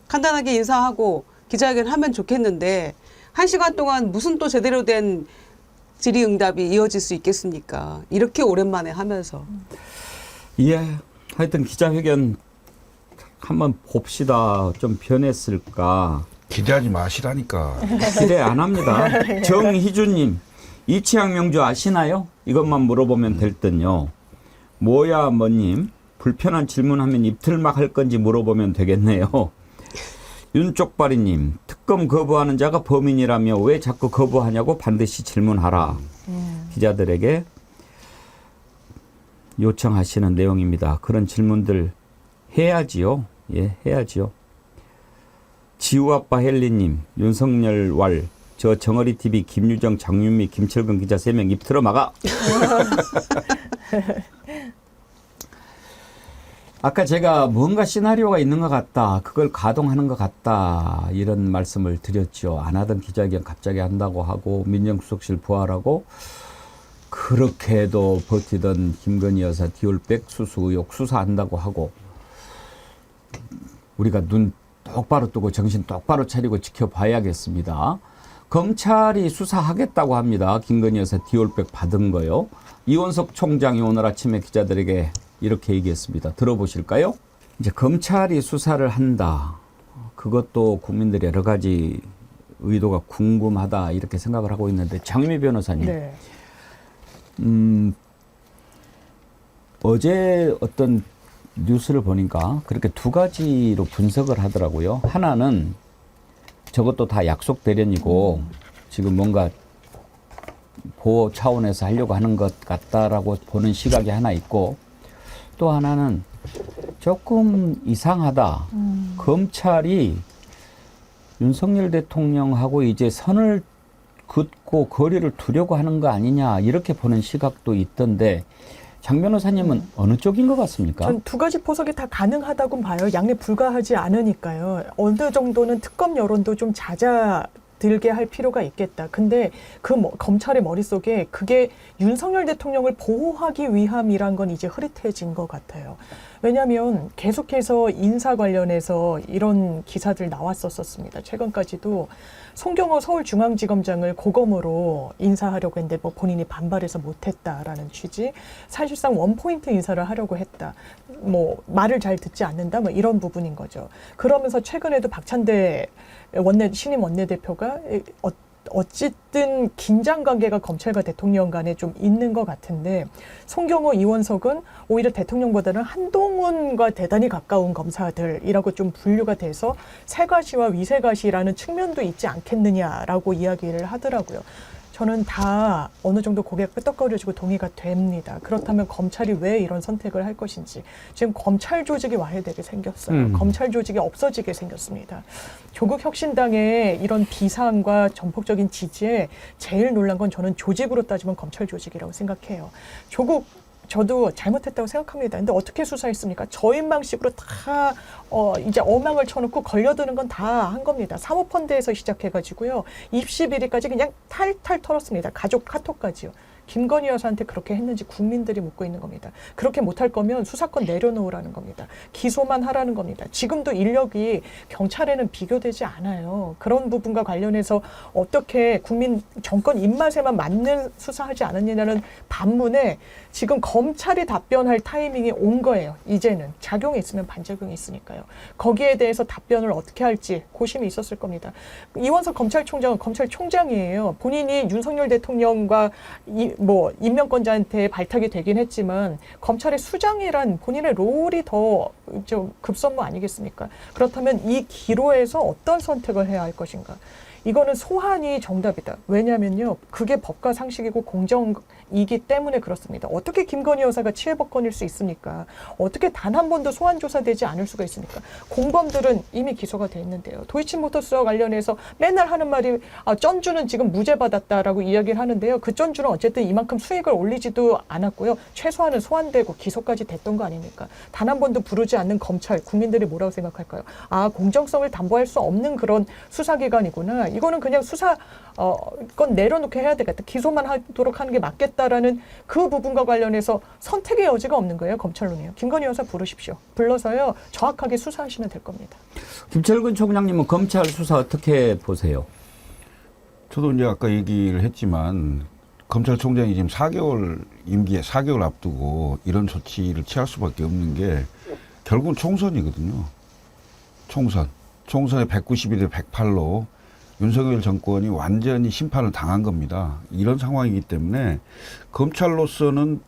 간단하게 인사하고 기자회견 하면 좋겠는데 1시간 동안 무슨 또 제대로 된 질의응답이 이어질 수 있겠습니까? 이렇게 오랜만에 하면서. 예, 하여튼 기자회견 한번 봅시다. 좀 변했을까? 기대하지 마시라니까. 기대 안 합니다. 정희주님, 이치양 명주 아시나요? 이것만 물어보면 될 듯요. 뭐야 뭐님, 불편한 질문하면 입틀막 할 건지 물어보면 되겠네요. 윤쪽발이님, 특검 거부하는 자가 범인이라며 왜 자꾸 거부하냐고 반드시 질문하라. 기자들에게 요청하시는 내용입니다. 그런 질문들 해야지요. 예, 해야지요. 지우아빠 헬리님, 윤석열 왈, 저 정어리 TV 김유정, 장윤미, 김철근 기자 3명 입 틀어 막아. 아까 제가 뭔가 시나리오가 있는 것 같다. 그걸 가동하는 것 같다. 이런 말씀을 드렸죠. 안 하던 기자회견 갑자기 한다고 하고 민정수석실 부활하고 그렇게도 버티던 김건희 여사 디올백 수수 의혹 수사한다고 하고 우리가 눈 똑바로 뜨고 정신 똑바로 차리고 지켜봐야겠습니다. 검찰이 수사하겠다고 합니다. 김건희 여사 디올백 받은 거요. 이원석 총장이 오늘 아침에 기자들에게 이렇게 얘기했습니다. 들어보실까요? 이제 검찰이 수사를 한다. 그것도 국민들이 여러 가지 의도가 궁금하다 이렇게 생각을 하고 있는데 장유미 변호사님. 네. 어제 어떤 뉴스를 보니까 그렇게 두 가지로 분석을 하더라고요. 하나는 저것도 다 약속 대련이고 지금 뭔가 보호 차원에서 하려고 하는 것 같다라고 보는 시각이 하나 있고 또 하나는 조금 이상하다. 검찰이 윤석열 대통령하고 이제 선을 긋고 거리를 두려고 하는 거 아니냐 이렇게 보는 시각도 있던데 장 변호사님은 어느 쪽인 것 같습니까? 전 두 가지 포석이 다 가능하다고 봐요. 양립 불가하지 않으니까요. 어느 정도는 특검 여론도 좀 잦아들게 할 필요가 있겠다. 근데 그 검찰의 머릿속에 그게 윤석열 대통령을 보호하기 위함이란 건 이제 흐릿해진 것 같아요. 왜냐하면 계속해서 인사 관련해서 이런 기사들 나왔었습니다. 최근까지도 송경호 서울중앙지검장을 고검으로 인사하려고 했는데 뭐 본인이 반발해서 못했다라는 취지, 사실상 원포인트 인사를 하려고 했다. 뭐 말을 잘 듣지 않는다. 뭐 이런 부분인 거죠. 그러면서 최근에도 박찬대 신임 원내대표가 어쨌든 긴장 관계가 검찰과 대통령 간에 좀 있는 것 같은데, 송경호, 이원석은 오히려 대통령보다는 한동훈과 대단히 가까운 검사들이라고 좀 분류가 돼서 세가시와 위세가시라는 측면도 있지 않겠느냐라고 이야기를 하더라고요. 저는 다 어느 정도 고개가 끄덕거려지고 동의가 됩니다. 그렇다면 검찰이 왜 이런 선택을 할 것인지. 지금 검찰 조직이 와해되게 생겼어요. 검찰 조직이 없어지게 생겼습니다. 조국 혁신당의 이런 비상과 전폭적인 지지에 제일 놀란 건 저는 조직으로 따지면 검찰 조직이라고 생각해요. 저도 잘못했다고 생각합니다. 근데 어떻게 수사했습니까? 저인망식으로 다 이제 어망을 쳐놓고 걸려드는 건 다 한 겁니다. 사모펀드에서 시작해가지고요. 입시 비리까지 그냥 탈탈 털었습니다. 가족 카톡까지요. 김건희 여사한테 그렇게 했는지 국민들이 묻고 있는 겁니다. 그렇게 못할 거면 수사권 내려놓으라는 겁니다. 기소만 하라는 겁니다. 지금도 인력이 경찰에는 비교되지 않아요. 그런 부분과 관련해서 어떻게 국민 정권 입맛에만 맞는 수사하지 않았느냐는 반문에 지금 검찰이 답변할 타이밍이 온 거예요. 이제는 작용이 있으면 반작용이 있으니까요. 거기에 대해서 답변을 어떻게 할지 고심이 있었을 겁니다. 이원석 검찰총장은 검찰총장이에요. 본인이 윤석열 대통령과 임명권자한테 발탁이 되긴 했지만 검찰의 수장이란 본인의 롤이 더 급선무 아니겠습니까? 그렇다면 이 기로에서 어떤 선택을 해야 할 것인가? 이거는 소환이 정답이다. 왜냐면요, 그게 법과 상식이고 공정이기 때문에 그렇습니다. 어떻게 김건희 여사가 치해법권일 수 있습니까? 어떻게 단 한 번도 소환 조사되지 않을 수가 있습니까? 공범들은 이미 기소가 돼 있는데요. 도이치모터스와 관련해서 맨날 하는 말이 쩐주는 지금 무죄 받았다라고 이야기를 하는데요. 그 쩐주는 어쨌든 이만큼 수익을 올리지도 않았고요. 최소한은 소환되고 기소까지 됐던 거 아닙니까? 단 한 번도 부르지 않는 검찰, 국민들이 뭐라고 생각할까요? 공정성을 담보할 수 없는 그런 수사기관이구나. 이거는 그냥 수사권 내려놓게 해야 되겠다. 기소만 하도록 하는 게 맞겠다라는 그 부분과 관련해서 선택의 여지가 없는 거예요. 검찰론이요. 김건희 여사 부르십시오. 불러서요. 정확하게 수사하시면 될 겁니다. 김철근 총장님은 검찰 수사 어떻게 보세요? 저도 이제 아까 얘기를 했지만 검찰총장이 지금 4개월 임기에 4개월 앞두고 이런 조치를 취할 수밖에 없는 게 결국은 총선이거든요. 총선에 191대 108로 윤석열 정권이 완전히 심판을 당한 겁니다. 이런 상황이기 때문에 검찰로서는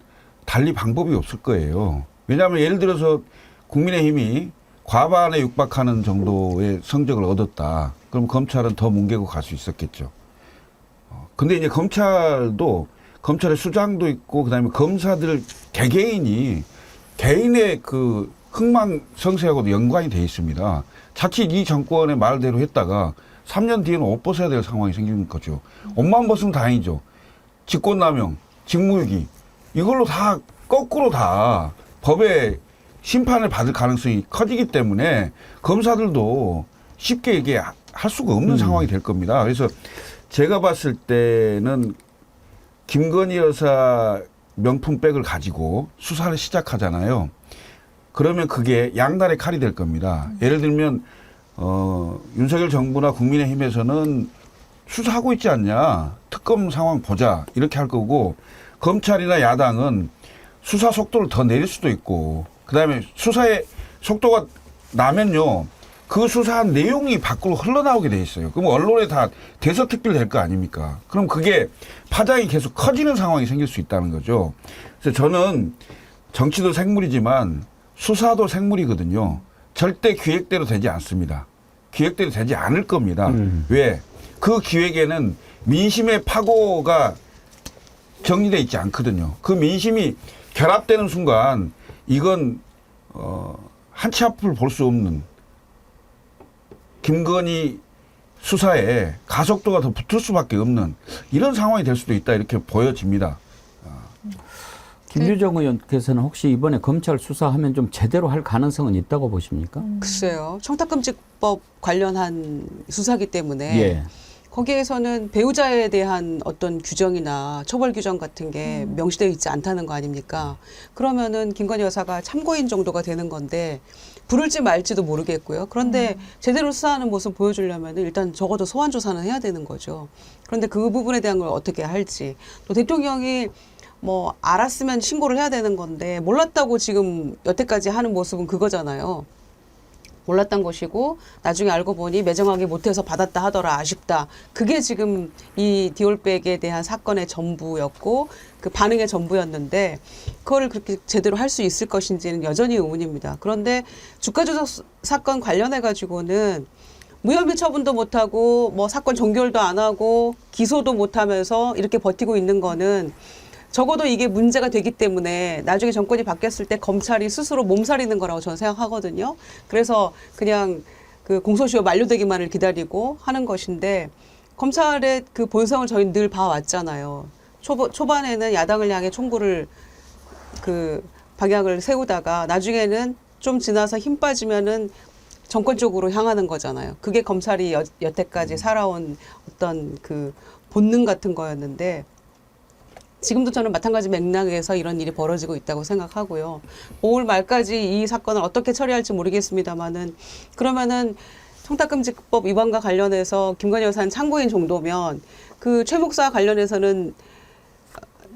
달리 방법이 없을 거예요. 왜냐하면 예를 들어서 국민의힘이 과반에 육박하는 정도의 성적을 얻었다. 그럼 검찰은 더 뭉개고 갈 수 있었겠죠. 근데 이제 검찰의 수장도 있고 그다음에 검사들 개개인이 개인의 그 흥망성쇠하고도 연관이 돼 있습니다. 자칫 이 정권의 말대로 했다가 3년 뒤에는 옷 벗어야 될 상황이 생기는 거죠. 옷만 벗으면 다행이죠. 직권남용, 직무유기 이걸로 다 거꾸로 다 법에 심판을 받을 가능성이 커지기 때문에 검사들도 쉽게 이게 할 수가 없는 상황이 될 겁니다. 그래서 제가 봤을 때는 김건희 여사 명품백을 가지고 수사를 시작하잖아요. 그러면 그게 양날의 칼이 될 겁니다. 예를 들면 윤석열 정부나 국민의힘에서는 수사하고 있지 않냐. 특검 상황 보자. 이렇게 할 거고 검찰이나 야당은 수사 속도를 더 내릴 수도 있고 그다음에 수사의 속도가 나면요. 그 수사한 내용이 밖으로 흘러나오게 돼 있어요. 그럼 언론에 다 대서특필 될 거 아닙니까? 그럼 그게 파장이 계속 커지는 상황이 생길 수 있다는 거죠. 그래서 저는 정치도 생물이지만 수사도 생물이거든요. 절대 기획대로 되지 않습니다. 기획대로 되지 않을 겁니다. 왜? 그 기획에는 민심의 파고가 정리되어 있지 않거든요. 그 민심이 결합되는 순간 이건 한 치 앞을 볼 수 없는 김건희 수사에 가속도가 더 붙을 수밖에 없는 이런 상황이 될 수도 있다 이렇게 보여집니다. 김유정 의원께서는 혹시 이번에 검찰 수사하면 좀 제대로 할 가능성은 있다고 보십니까? 글쎄요. 청탁금지법 관련한 수사기 때문에 예. 거기에서는 배우자에 대한 어떤 규정이나 처벌 규정 같은 게 명시되어 있지 않다는 거 아닙니까? 그러면은 김건희 여사가 참고인 정도가 되는 건데 부를지 말지도 모르겠고요. 그런데 제대로 수사하는 모습 보여주려면 일단 적어도 소환 조사는 해야 되는 거죠. 그런데 그 부분에 대한 걸 어떻게 할지 또 대통령이 뭐 알았으면 신고를 해야 되는 건데 몰랐다고 지금 여태까지 하는 모습은 그거잖아요. 몰랐던 것이고 나중에 알고 보니 매정하게 못해서 받았다 하더라 아쉽다. 그게 지금 이 디올백에 대한 사건의 전부였고 그 반응의 전부였는데 그거를 그렇게 제대로 할 수 있을 것인지는 여전히 의문입니다. 그런데 주가 조작 사건 관련해 가지고는 무혐의 처분도 못하고 뭐 사건 종결도 안 하고 기소도 못하면서 이렇게 버티고 있는 거는 적어도 이게 문제가 되기 때문에 나중에 정권이 바뀌었을 때 검찰이 스스로 몸살이는 거라고 저는 생각하거든요. 그래서 그냥 그 공소시효 만료되기만을 기다리고 하는 것인데 검찰의 그 본성을 저희는 늘 봐왔잖아요. 초반에는 야당을 향해 총구를 그 방향을 세우다가 나중에는 좀 지나서 힘 빠지면은 정권 쪽으로 향하는 거잖아요. 그게 검찰이 여태까지 살아온 어떤 그 본능 같은 거였는데 지금도 저는 마찬가지 맥락에서 이런 일이 벌어지고 있다고 생각하고요. 5월 말까지 이 사건을 어떻게 처리할지 모르겠습니다만은 그러면은 청탁금지법 위반과 관련해서 김건희 여사는 참고인 정도면 그 최 목사 관련해서는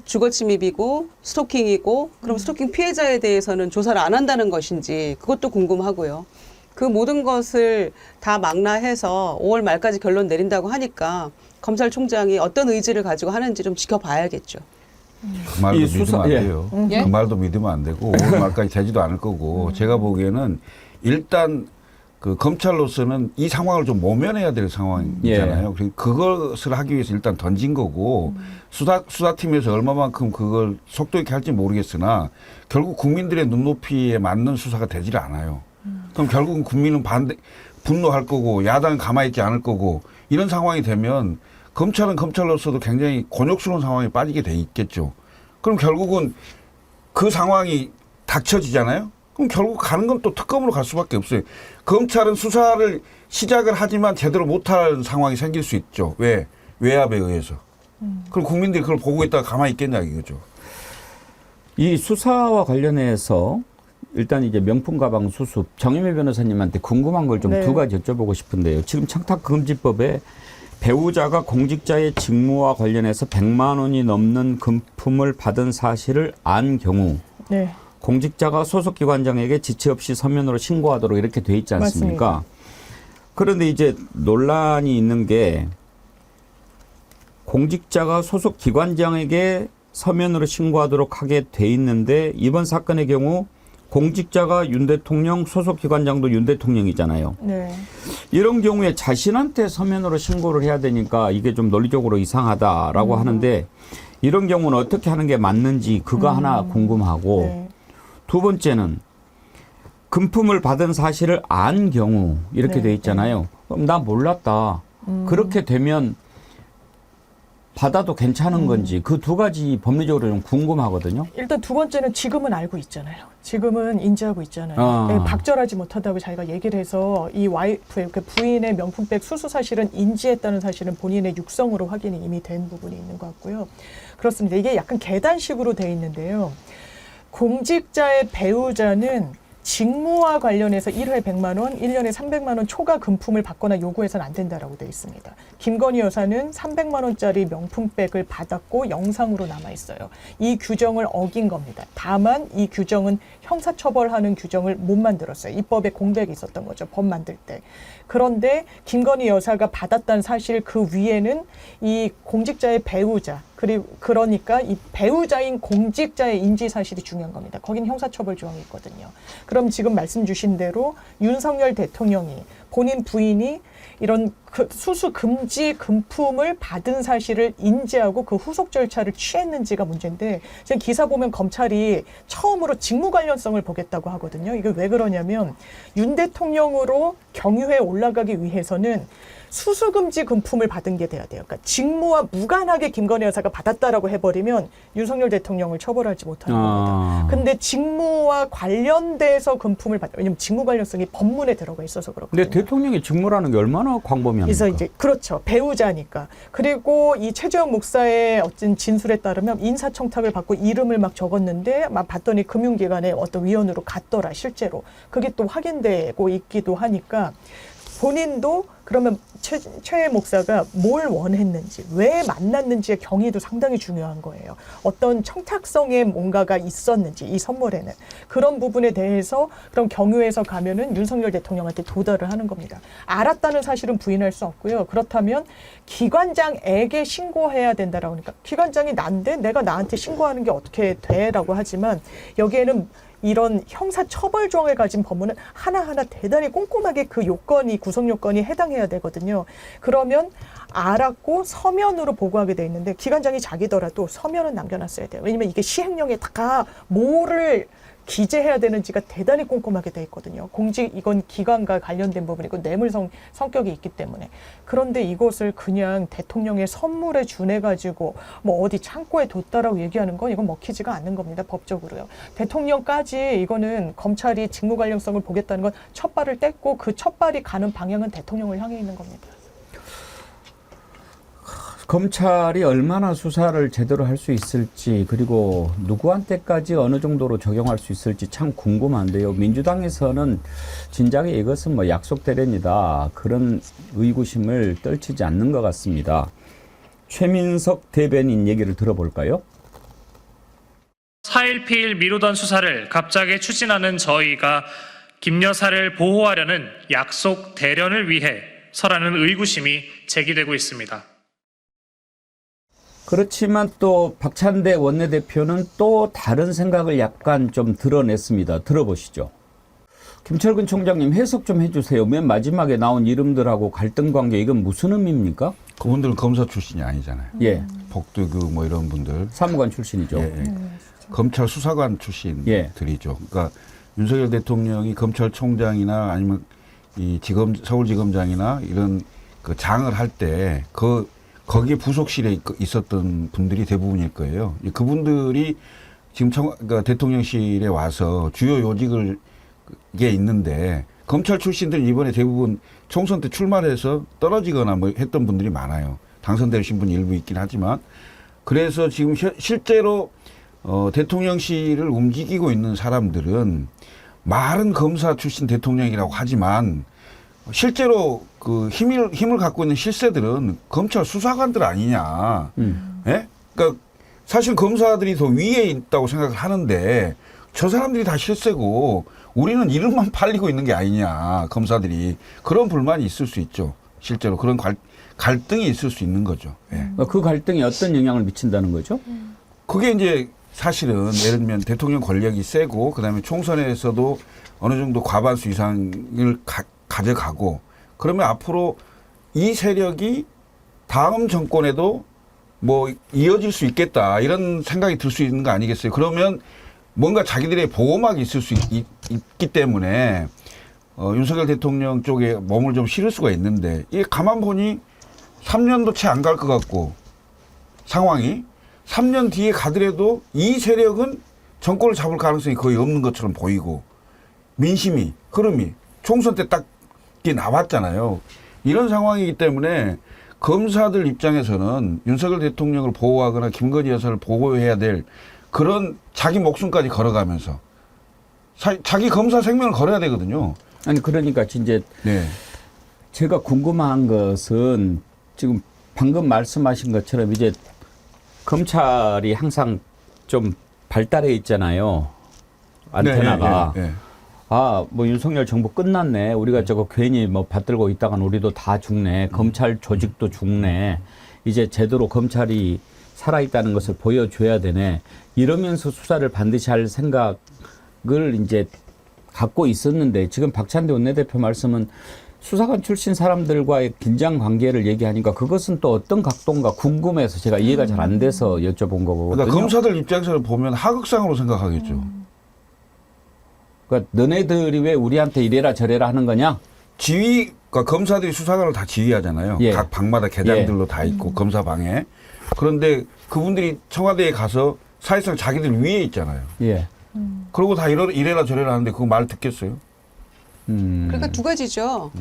주거침입이고 스토킹이고 그럼 스토킹 피해자에 대해서는 조사를 안 한다는 것인지 그것도 궁금하고요. 그 모든 것을 다 망라해서 5월 말까지 결론 내린다고 하니까 검찰총장이 어떤 의지를 가지고 하는지 좀 지켜봐야겠죠. 그 말도 이 수사- 믿으면 안 예. 돼요. 예? 그 말도 믿으면 안 되고 5월 말까지 되지도 않을 거고 제가 보기에는 일단 그 검찰로서는 이 상황을 좀 모면해야 될 상황이잖아요. 그래서 그것을 하기 위해서 일단 던진 거고 수사팀에서 얼마만큼 그걸 속도 있게 할지 모르겠으나 결국 국민들의 눈높이에 맞는 수사가 되질 않아요. 그럼 결국은 국민은 분노할 거고 야당은 가만히 있지 않을 거고 이런 상황이 되면 검찰은 검찰로서도 굉장히 곤욕스러운 상황에 빠지게 돼 있겠죠. 그럼 결국은 그 상황이 닥쳐지잖아요. 그럼 결국 가는 건 또 특검으로 갈 수밖에 없어요. 검찰은 수사를 시작을 하지만 제대로 못하는 상황이 생길 수 있죠. 왜? 외압에 의해서. 그럼 국민들이 그걸 보고 있다가 가만히 있겠냐 이거죠. 이 수사와 관련해서 일단 이제 명품 가방 수습 정유미 변호사님한테 궁금한 걸 좀 네. 두 가지 여쭤보고 싶은데요. 지금 청탁금지법에 배우자가 공직자의 직무와 관련해서 100만 원이 넘는 금품을 받은 사실을 안 경우 네. 공직자가 소속기관장에게 지체 없이 서면으로 신고하도록 이렇게 돼 있지 않습니까? 맞습니다. 그런데 이제 논란이 있는 게 공직자가 소속기관장에게 서면으로 신고하도록 하게 돼 있는데 이번 사건의 경우 공직자가 윤 대통령, 소속기관장도 윤 대통령이잖아요. 네. 이런 경우에 자신한테 서면으로 신고를 해야 되니까 이게 좀 논리적으로 이상하다라고 하는데 이런 경우는 어떻게 하는 게 맞는지 그거 하나 궁금하고 네. 두 번째는 금품을 받은 사실을 안 경우 이렇게 네, 돼 있잖아요. 그럼 나 몰랐다. 그렇게 되면 받아도 괜찮은 건지 그 두 가지 법리적으로 좀 궁금하거든요. 일단 두 번째는 지금은 알고 있잖아요. 지금은 인지하고 있잖아요. 아. 네, 박절하지 못하다고 자기가 얘기를 해서 이 와이프의 그 부인의 명품백 수수 사실은 인지했다는 사실은 본인의 육성으로 확인이 이미 된 부분이 있는 것 같고요. 그렇습니다. 이게 약간 계단식으로 돼 있는데요. 공직자의 배우자는 직무와 관련해서 1회 100만 원, 1년에 300만 원 초과 금품을 받거나 요구해서는 안 된다라고 되어 있습니다. 김건희 여사는 300만 원짜리 명품백을 받았고 영상으로 남아 있어요. 이 규정을 어긴 겁니다. 다만 이 규정은 형사처벌하는 규정을 못 만들었어요. 입법에 공백이 있었던 거죠. 법 만들 때. 그런데 김건희 여사가 받았다는 사실 그 위에는 이 공직자의 배우자 그러니까 이 배우자인 공직자의 인지 사실이 중요한 겁니다. 거긴 형사처벌 조항이 있거든요. 그럼 지금 말씀 주신 대로 윤석열 대통령이 본인 부인이 이런 수수 금지 금품을 받은 사실을 인지하고 그 후속 절차를 취했는지가 문제인데, 지금 기사 보면 검찰이 처음으로 직무 관련성을 보겠다고 하거든요. 이게 왜 그러냐면 윤 대통령으로 경유해에 올라가기 위해서는 수수금지 금품을 받은 게 돼야 돼요. 그러니까 직무와 무관하게 김건희 여사가 받았다라고 해버리면 윤석열 대통령을 처벌하지 못하는 겁니다. 근데 직무와 관련돼서 금품을 왜냐면 직무 관련성이 법문에 들어가 있어서 그렇거든요. 근데 대통령의 직무라는 게 얼마나 광범위합니까? 그래서 이제 그렇죠. 배우자니까. 그리고 이 최재형 목사의 어떤 진술에 따르면 인사청탁을 받고 이름을 막 적었는데 막 봤더니 금융기관의 어떤 위원으로 갔더라 실제로. 그게 또 확인되고 있기도 하니까 본인도 그러면 최 목사가 뭘 원했는지, 왜 만났는지의 경위도 상당히 중요한 거예요. 어떤 청탁성의 뭔가가 있었는지, 이 선물에는. 그런 부분에 대해서 그럼 경유해서 가면은 윤석열 대통령한테 도달을 하는 겁니다. 알았다는 사실은 부인할 수 없고요. 그렇다면 기관장에게 신고해야 된다라고 하니까 기관장이 난데 내가 나한테 신고하는 게 어떻게 돼라고 하지만 여기에는 이런 형사처벌 조항을 가진 법문은 하나하나 대단히 꼼꼼하게 그 요건이, 구성 요건이 해당해야 되거든요. 그러면 알았고 서면으로 보고하게 돼 있는데 기관장이 자기더라도 서면은 남겨놨어야 돼요. 왜냐면 이게 시행령에 다 뭐를 기재해야 되는지가 대단히 꼼꼼하게 돼 있거든요. 이건 기관과 관련된 부분이고 뇌물 성격이 있기 때문에. 그런데 이것을 그냥 대통령의 선물에 준해가지고 뭐 어디 창고에 뒀다라고 얘기하는 건 이건 먹히지가 않는 겁니다. 법적으로요. 대통령까지 이거는 검찰이 직무 관련성을 보겠다는 건 첫 발을 뗐고 그 첫 발이 가는 방향은 대통령을 향해 있는 겁니다. 검찰이 얼마나 수사를 제대로 할 수 있을지, 그리고 누구한테까지 어느 정도로 적용할 수 있을지 참 궁금한데요. 민주당에서는 진작에 이것은 뭐 약속 대련이다, 그런 의구심을 떨치지 않는 것 같습니다. 최민석 대변인 얘기를 들어볼까요? 4.1피일 미루던 수사를 갑자기 추진하는 저희가 김 여사를 보호하려는 약속 대련을 위해 서라는 의구심이 제기되고 있습니다. 그렇지만 또 박찬대 원내대표는 또 다른 생각을 약간 좀 드러냈습니다. 들어보시죠. 김철근 총장님, 해석 좀 해주세요. 맨 마지막에 나온 이름들하고 갈등 관계, 이건 무슨 의미입니까? 그분들은 검사 출신이 아니잖아요. 예, 복두그 뭐 이런 분들. 사무관 출신이죠. 예, 예. 검찰 수사관 출신들이죠. 그러니까 윤석열 대통령이 검찰총장이나 아니면 이 서울지검장이나 이런 그 장을 할 때 거기에 부속실에 있었던 분들이 대부분일 거예요. 그분들이 지금 그러니까 대통령실에 와서 주요 요직을 게 있는데 검찰 출신들 이번에 대부분 총선 때 출마해서 떨어지거나 뭐 했던 분들이 많아요. 당선되신 분이 일부 있긴 하지만 그래서 지금 실제로 대통령실을 움직이고 있는 사람들은 말은 검사 출신 대통령이라고 하지만 실제로 그 힘을 갖고 있는 실세들은 검찰 수사관들 아니냐. 예? 그러니까 사실 검사들이 더 위에 있다고 생각을 하는데 저 사람들이 다 실세고 우리는 이름만 팔리고 있는 게 아니냐. 검사들이. 그런 불만이 있을 수 있죠. 실제로 그런 갈등이 있을 수 있는 거죠. 예. 그 갈등이 어떤 영향을 미친다는 거죠? 그게 이제 사실은 예를 들면 대통령 권력이 세고 그다음에 총선에서도 어느 정도 과반수 이상을 가져가고 그러면 앞으로 이 세력이 다음 정권에도 뭐 이어질 수 있겠다 이런 생각이 들 수 있는 거 아니겠어요? 그러면 뭔가 자기들의 보호막이 있을 수 있기 때문에 윤석열 대통령 쪽에 몸을 좀 실을 수가 있는데 이게 가만 보니 3년도 채 안 갈 것 같고 상황이 3년 뒤에 가더라도 이 세력은 정권을 잡을 가능성이 거의 없는 것처럼 보이고 민심이 흐름이 총선 때 딱 나왔잖아요. 이런 상황이기 때문에 검사들 입장에서는 윤석열 대통령을 보호하거나 김건희 여사를 보호해야 될 그런 자기 목숨까지 걸어가면서 자기 검사 생명을 걸어야 되거든요. 아니 그러니까 이제 네. 제가 궁금한 것은 지금 방금 말씀하신 것처럼 이제 검찰이 항상 좀 발달해 있잖아요. 안테나가. 네. 뭐 윤석열 정부 끝났네. 우리가 저거 괜히 뭐 받들고 있다간 우리도 다 죽네. 검찰 조직도 죽네. 이제 제대로 검찰이 살아있다는 것을 보여줘야 되네. 이러면서 수사를 반드시 할 생각을 이제 갖고 있었는데 지금 박찬대 원내대표 말씀은 수사관 출신 사람들과의 긴장 관계를 얘기하니까 그것은 또 어떤 각도인가 궁금해서 제가 이해가 잘 안 돼서 여쭤본 거거든요. 그러니까 검사들 입장에서 보면 하극상으로 생각하겠죠. 그러니까 너네들이 왜 우리한테 이래라 저래라 하는 거냐? 지휘, 그러니까 검사들이 수사관을 다 지휘하잖아요. 예. 각 방마다 계장들로 다 있고 검사방에. 그런데 그분들이 청와대에 가서 사실상 자기들 위에 있잖아요. 예. 그러고 다 이래라 저래라 하는데 그거 말 듣겠어요? 그러니까 두 가지죠.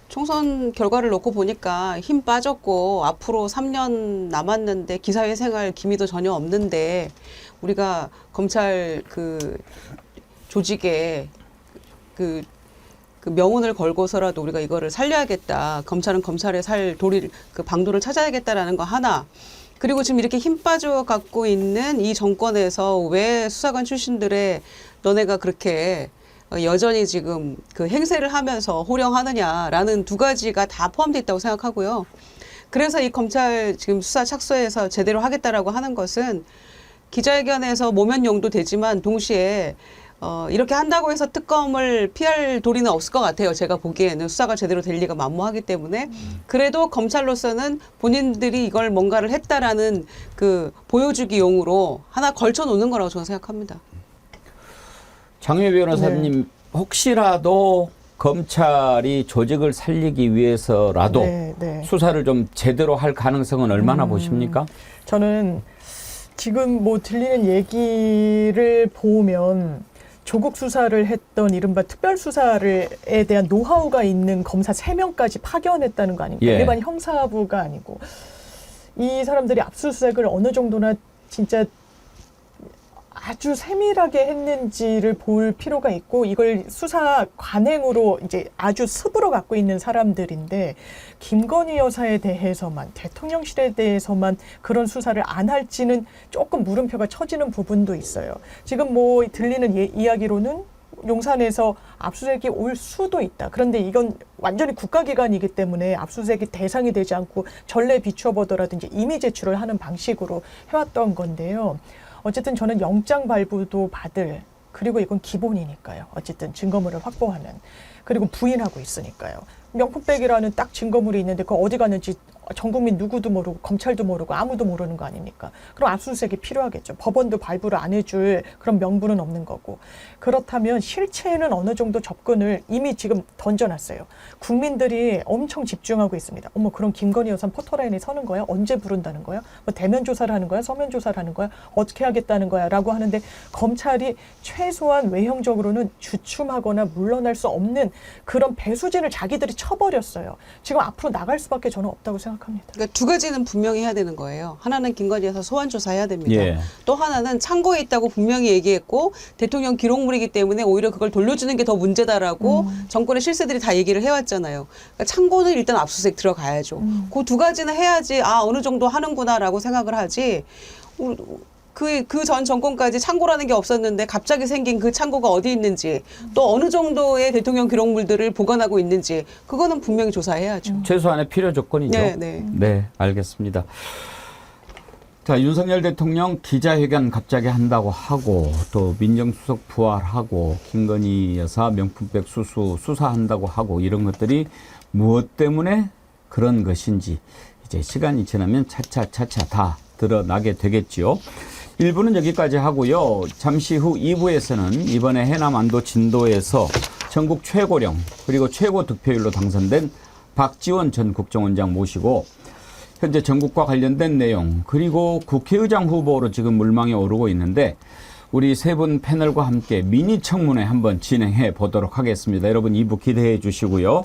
총선 결과를 놓고 보니까 힘 빠졌고 앞으로 3년 남았는데 기사회 생활 기미도 전혀 없는데 우리가 검찰 그 조직에 그 명운을 걸고서라도 우리가 이거를 살려야겠다. 검찰은 검찰의 살 도리를 그 방도를 찾아야겠다라는 거 하나. 그리고 지금 이렇게 힘 빠져 갖고 있는 이 정권에서 왜 수사관 출신들의 너네가 그렇게 여전히 지금 그 행세를 하면서 호령하느냐라는 두 가지가 다 포함되어 있다고 생각하고요. 그래서 이 검찰 지금 수사 착수해서 제대로 하겠다라고 하는 것은 기자회견에서 모면용도 되지만 동시에 이렇게 한다고 해서 특검을 피할 도리는 없을 것 같아요. 제가 보기에는 수사가 제대로 될 리가 만무하기 때문에 그래도 검찰로서는 본인들이 이걸 뭔가를 했다라는 그 보여주기용으로 하나 걸쳐 놓는 거라고 저는 생각합니다. 장유혜 변호사님 혹시라도 검찰이 조직을 살리기 위해서라도 네, 네. 수사를 좀 제대로 할 가능성은 얼마나 보십니까? 저는 지금 뭐 들리는 얘기를 보면 조국 수사를 했던 이른바 특별 수사에 대한 노하우가 있는 검사 3명까지 파견했다는 거 아닙니까? 예. 일반 형사부가 아니고 이 사람들이 압수수색을 어느 정도나 진짜 아주 세밀하게 했는지를 볼 필요가 있고 이걸 수사 관행으로 이제 아주 습으로 갖고 있는 사람들인데 김건희 여사에 대해서만 대통령실에 대해서만 그런 수사를 안 할지는 조금 물음표가 쳐지는 부분도 있어요. 지금 뭐 들리는 이야기로는 용산에서 압수수색이 올 수도 있다. 그런데 이건 완전히 국가기관이기 때문에 압수수색이 대상이 되지 않고 전례 비추어 보더라든지 이미 제출을 하는 방식으로 해왔던 건데요. 어쨌든 저는 영장 발부도 받을, 그리고 이건 기본이니까요. 어쨌든 증거물을 확보하는, 그리고 부인하고 있으니까요. 명품백이라는 딱 증거물이 있는데 그거 어디 갔는지 전 국민 누구도 모르고 검찰도 모르고 아무도 모르는 거 아닙니까? 그럼 압수수색이 필요하겠죠. 법원도 발부를 안 해줄 그런 명분은 없는 거고. 그렇다면 실체에는 어느 정도 접근을 이미 지금 던져놨어요. 국민들이 엄청 집중하고 있습니다. 어머, 그럼 김건희 여사 포토라인에 서는 거야? 언제 부른다는 거야? 뭐 대면 조사를 하는 거야? 서면 조사를 하는 거야? 어떻게 하겠다는 거야? 라고 하는데 검찰이 최소한 외형적으로는 주춤하거나 물러날 수 없는 그런 배수진을 자기들이 쳐버렸어요. 지금 앞으로 나갈 수밖에 저는 없다고 생각합니다. 그러니까 두 가지는 분명히 해야 되는 거예요. 하나는 김건희 여사 소환 조사해야 됩니다. 예. 또 하나는 창고에 있다고 분명히 얘기했고 대통령 기록물이기 때문에 오히려 그걸 돌려주는 게 더 문제다라고 정권의 실세들이 다 얘기를 해왔잖아요. 그러니까 창고는 일단 압수수색 들어가야죠. 그 두 가지는 해야지 어느 정도 하는구나라고 생각을 하지. 그 전 정권까지 창고라는 게 없었는데 갑자기 생긴 그 창고가 어디 있는지 또 어느 정도의 대통령 기록물들을 보관하고 있는지 그거는 분명히 조사해야죠. 최소한의 필요 조건이죠. 네, 네. 네, 알겠습니다. 자, 윤석열 대통령 기자회견 갑자기 한다고 하고 또 민정수석 부활하고 김건희 여사 명품백 수사한다고 하고 이런 것들이 무엇 때문에 그런 것인지 이제 시간이 지나면 차차 다 드러나게 되겠지요. 1부는 여기까지 하고요. 잠시 후 2부에서는 이번에 해남 안도 진도에서 전국 최고령 그리고 최고 득표율로 당선된 박지원 전 국정원장 모시고 현재 전국과 관련된 내용 그리고 국회의장 후보로 지금 물망에 오르고 있는데 우리 세 분 패널과 함께 미니 청문회 한번 진행해 보도록 하겠습니다. 여러분 2부 기대해 주시고요.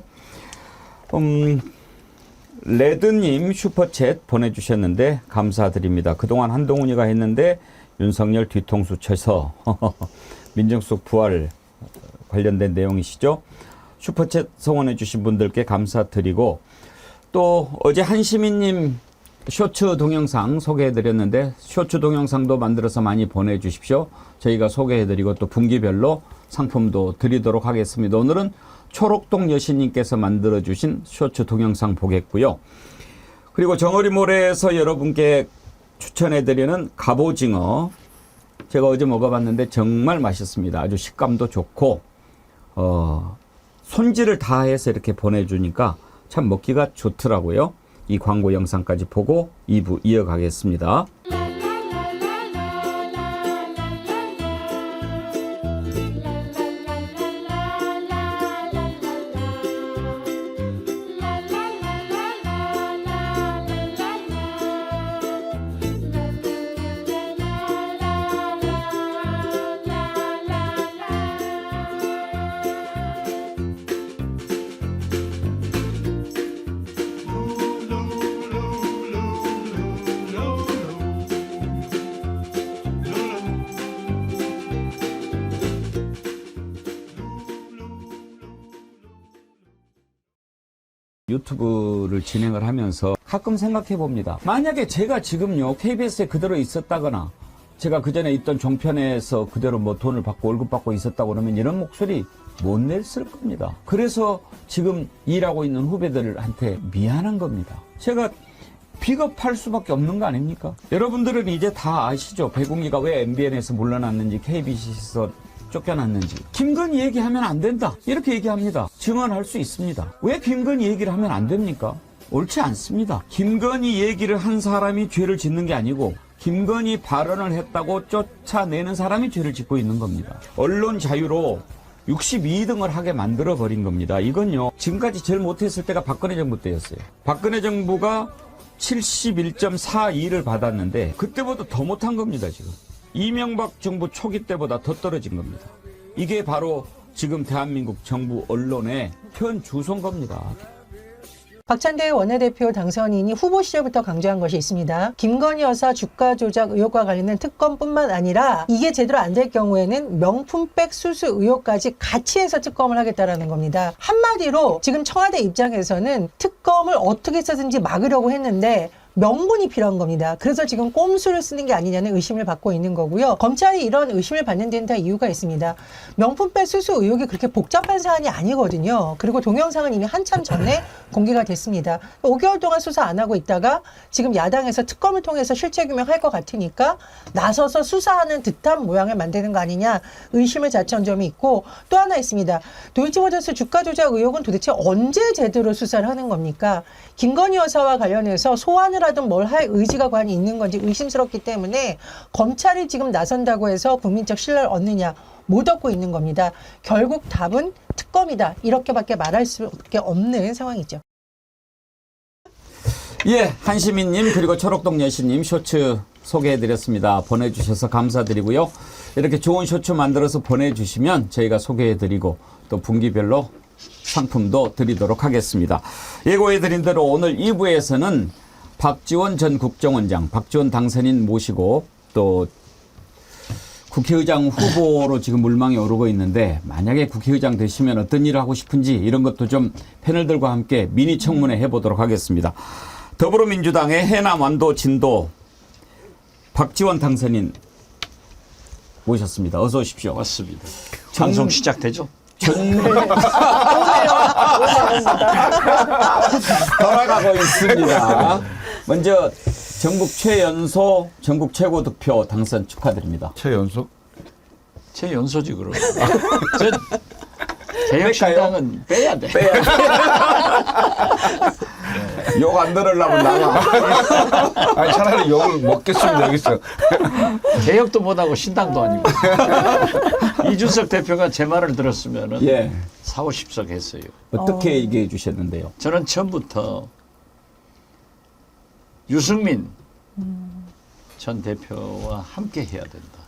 레드님 슈퍼챗 보내주셨는데 감사드립니다. 그동안 한동훈이가 했는데 윤석열 뒤통수 쳐서 민정수석 부활 관련된 내용이시죠. 슈퍼챗 성원해 주신 분들께 감사드리고 또 어제 한시민님 쇼츠 동영상 소개해드렸는데 쇼츠 동영상도 만들어서 많이 보내주십시오. 저희가 소개해드리고 또 분기별로 상품도 드리도록 하겠습니다. 오늘은 초록동 여신님께서 만들어주신 쇼츠 동영상 보겠고요. 그리고 정어리모래에서 여러분께 추천해드리는 갑오징어 제가 어제 먹어봤는데 정말 맛있습니다. 아주 식감도 좋고 손질을 다 해서 이렇게 보내주니까 참 먹기가 좋더라고요. 이 광고 영상까지 보고 2부 이어가겠습니다. 유튜브를 진행을 하면서 가끔 생각해 봅니다. 만약에 제가 지금요 KBS에 그대로 있었다거나 제가 그 전에 있던 종편에서 그대로 뭐 돈을 받고 월급 받고 있었다고 그러면 이런 목소리 못 냈을 겁니다. 그래서 지금 일하고 있는 후배들한테 미안한 겁니다. 제가 비겁할 수밖에 없는 거 아닙니까? 여러분들은 이제 다 아시죠? 배국미가 왜 MBN에서 물러났는지, KBC에서 쫓겨났는지. 김건희 얘기하면 안 된다, 이렇게 얘기합니다. 증언할 수 있습니다. 왜 김건희 얘기를 하면 안 됩니까? 옳지 않습니다. 김건희 얘기를 한 사람이 죄를 짓는 게 아니고 김건희 발언을 했다고 쫓아내는 사람이 죄를 짓고 있는 겁니다. 언론 자유로 62등을 하게 만들어버린 겁니다. 이건요, 지금까지 제일 못했을 때가 박근혜 정부 때였어요. 박근혜 정부가 71.42를 받았는데 그때보다 더 못한 겁니다. 지금 이명박 정부 초기 때보다 더 떨어진 겁니다. 이게 바로 지금 대한민국 정부 언론의 현 주소인 겁니다. 박찬대 원내대표 당선인이 후보 시절부터 강조한 것이 있습니다. 김건희 여사 주가 조작 의혹과 관련된 특검뿐만 아니라 이게 제대로 안 될 경우에는 명품백 수수 의혹까지 같이 해서 특검을 하겠다라는 겁니다. 한마디로 지금 청와대 입장에서는 특검을 어떻게 해서든지 막으려고 했는데 명분이 필요한 겁니다. 그래서 지금 꼼수를 쓰는 게 아니냐는 의심을 받고 있는 거고요. 검찰이 이런 의심을 받는 데는 다 이유가 있습니다. 명품백 수수 의혹이 그렇게 복잡한 사안이 아니거든요. 그리고 동영상은 이미 한참 전에 공개가 됐습니다. 5개월 동안 수사 안 하고 있다가 지금 야당에서 특검을 통해서 실체 규명할 것 같으니까 나서서 수사하는 듯한 모양을 만드는 거 아니냐 의심을 자처한 점이 있고, 또 하나 있습니다. 도이치모터스 주가 조작 의혹은 도대체 언제 제대로 수사를 하는 겁니까? 김건희 여사와 관련해서 소환을 하든 뭘 할 의지가 과연 있는 건지 의심스럽기 때문에 검찰이 지금 나선다고 해서 국민적 신뢰를 얻느냐, 못 얻고 있는 겁니다. 결국 답은 특검이다, 이렇게밖에 말할 수밖에 없는 상황이죠. 예, 한시민님 그리고 초록동 여신님 쇼츠 소개해드렸습니다. 보내주셔서 감사드리고요. 이렇게 좋은 쇼츠 만들어서 보내주시면 저희가 소개해드리고 또 분기별로 상품도 드리도록 하겠습니다. 예고해드린 대로 오늘 2부에서는 박지원 전 국정원장, 박지원 당선인 모시고 또 국회의장 후보로 지금 물망에 오르고 있는데 만약에 국회의장 되시면 어떤 일을 하고 싶은지 이런 것도 좀 패널들과 함께 미니 청문회 해보도록 하겠습니다. 더불어민주당의 해남, 완도, 진도 박지원 당선인 모셨습니다. 어서 오십시오. 맞습니다. 방송 시작되죠? 돌아가고 있습니다. 먼저 전국 최연소 전국 최고 득표 당선 축하드립니다. 최연소? 제 연소지 그럼. 개혁신당은 빼야 돼. 욕 안 들으려면 나가. 아니, 차라리 욕을 먹겠습니다, 여기서. 개혁도 못하고 신당도 아니고. 이준석 대표가 제 말을 들었으면 예. 4, 50석 했어요. 어떻게 얘기해 주셨는데요? 저는 처음부터 유승민 전 대표와 함께 해야 된다.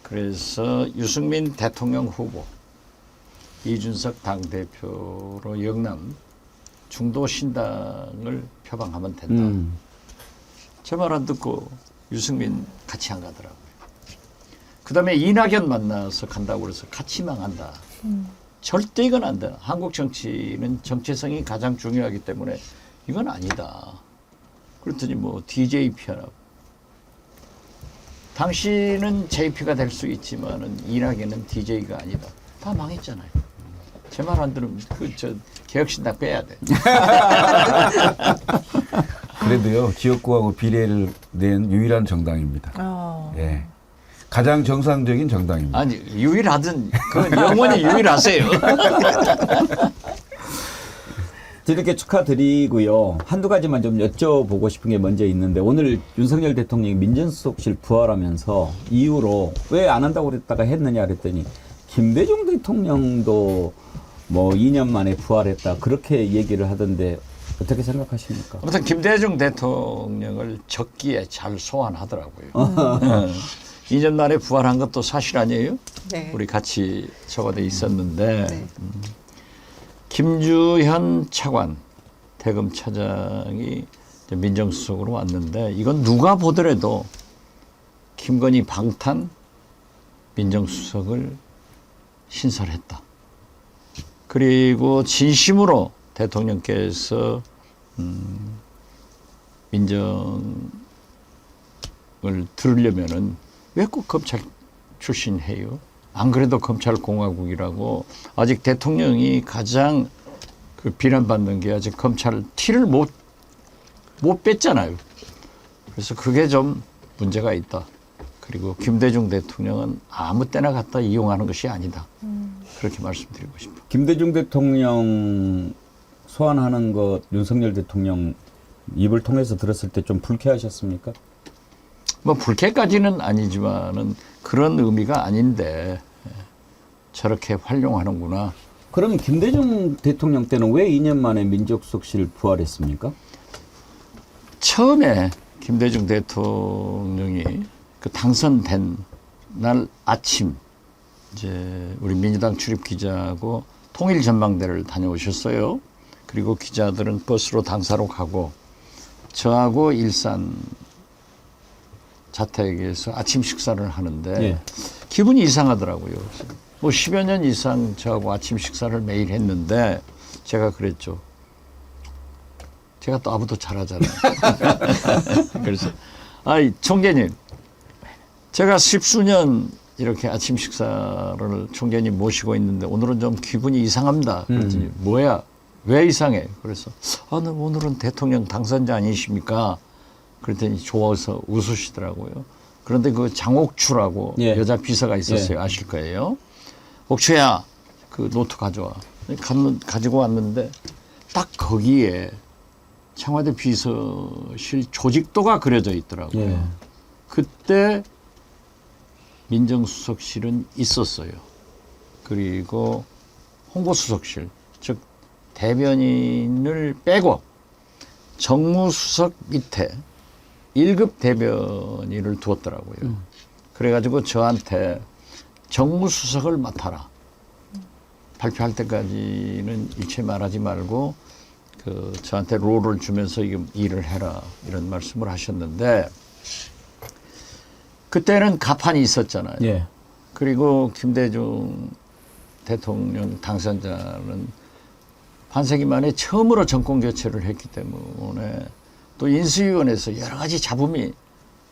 그래서 유승민 대통령 후보, 이준석 당대표로 영남 중도 신당을 표방하면 된다. 제 말 안 듣고 유승민 같이 안 가더라고요. 그 다음에 이낙연 만나서 간다고 그래서 같이 망한다. 절대 이건 안 돼. 한국 정치는 정체성이 가장 중요하기 때문에 이건 아니다. 그랬더니 뭐 DJP라고. 당신은 JP가 될 수 있지만은 이낙연은 DJ가 아니다. 다 망했잖아요. 제 말 안 들으면 개혁신당 빼야 돼. 그래도요, 지역구하고 비례를 낸 유일한 정당입니다. 예. 가장 정상적인 정당입니다. 아니 유일하든 그 영원히 유일하세요. 이렇게 축하드리고요. 한두 가지만 좀 여쭤보고 싶은 게 먼저 있는데 오늘 윤석열 대통령이 민정수석실 부활하면서 이후로 왜 안 한다고 그랬다가 했느냐 그랬더니 김대중 대통령도 뭐 2년 만에 부활했다 그렇게 얘기를 하던데 어떻게 생각하십니까? 아무튼 김대중 대통령을 적기에 잘 소환하더라고요. 2년 만에 부활한 것도 사실 아니에요? 네. 우리 같이 저거돼 있었는데 네. 김주현 차관 대검 차장이 이제 민정수석으로 왔는데 이건 누가 보더라도 김건희 방탄 민정수석을 신설했다. 그리고 진심으로 대통령께서 민정을 들으려면은 왜 꼭 검찰 출신 해요? 안 그래도 검찰공화국이라고 아직 대통령이 가장 그 비난받는 게 아직 검찰 티를 못 뺐잖아요. 그래서 그게 좀 문제가 있다. 그리고 김대중 대통령은 아무 때나 갖다 이용하는 것이 아니다. 그렇게 말씀드리고 싶어요. 김대중 대통령 소환하는 것 윤석열 대통령 입을 통해서 들었을 때 좀 불쾌하셨습니까? 뭐 불쾌까지는 아니지만은 그런 의미가 아닌데 저렇게 활용하는구나. 그럼 김대중 대통령 때는 왜 2년 만에 민정수석실 부활했습니까? 처음에 김대중 대통령이 그 당선된 날 아침 이제 우리 민주당 출입 기자하고 통일 전망대를 다녀오셨어요. 그리고 기자들은 버스로 당사로 가고 저하고 일산 자택에서 아침 식사를 하는데 예. 기분이 이상하더라고요. 뭐 10여 년 이상 저하고 아침 식사를 매일 했는데 제가 그랬죠. 제가 또 아무도 잘하잖아요. 그래서 아이 총재님 제가 10수년 이렇게 아침 식사를 총재님 모시고 있는데 오늘은 좀 기분이 이상합니다. 그랬더니 뭐야? 왜 이상해? 그래서 오늘은 대통령 당선자 아니십니까? 그랬더니 좋아서 웃으시더라고요. 그런데 그 장옥추라고 예. 여자 비서가 있었어요. 예. 아실 거예요. 옥추야 그 노트 가져와. 가지고 왔는데 딱 거기에 청와대 비서실 조직도가 그려져 있더라고요. 예. 그때 민정수석실은 있었어요. 그리고 홍보수석실, 즉 대변인을 빼고 정무수석 밑에 1급 대변인을 두었더라고요. 그래가지고 저한테 정무수석을 맡아라. 발표할 때까지는 일체 말하지 말고 그 저한테 롤을 주면서 일을 해라 이런 말씀을 하셨는데 그때는 가판이 있었잖아요. 예. 그리고 김대중 대통령 당선자는 반세기 만에 처음으로 정권 교체를 했기 때문에 또 인수위원회에서 여러 가지 잡음이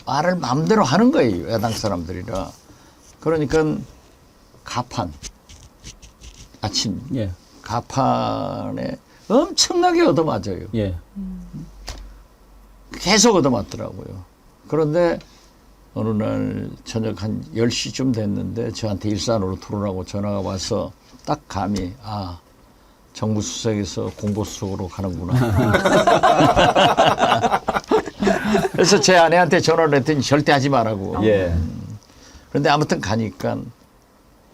말을 마음대로 하는 거예요. 야당 사람들이라. 그러니까 가판 아침 예. 가판에 엄청나게 얻어맞아요. 예. 계속 얻어맞더라고요. 그런데 어느 날 저녁 한 10시쯤 됐는데 저한테 일산으로 들어오라고 전화가 와서 딱 감히 정무수석에서 공보수석으로 가는구나. 그래서 제 아내한테 전화를 했더니 절대 하지 말라고. 예. 그런데 아무튼 가니까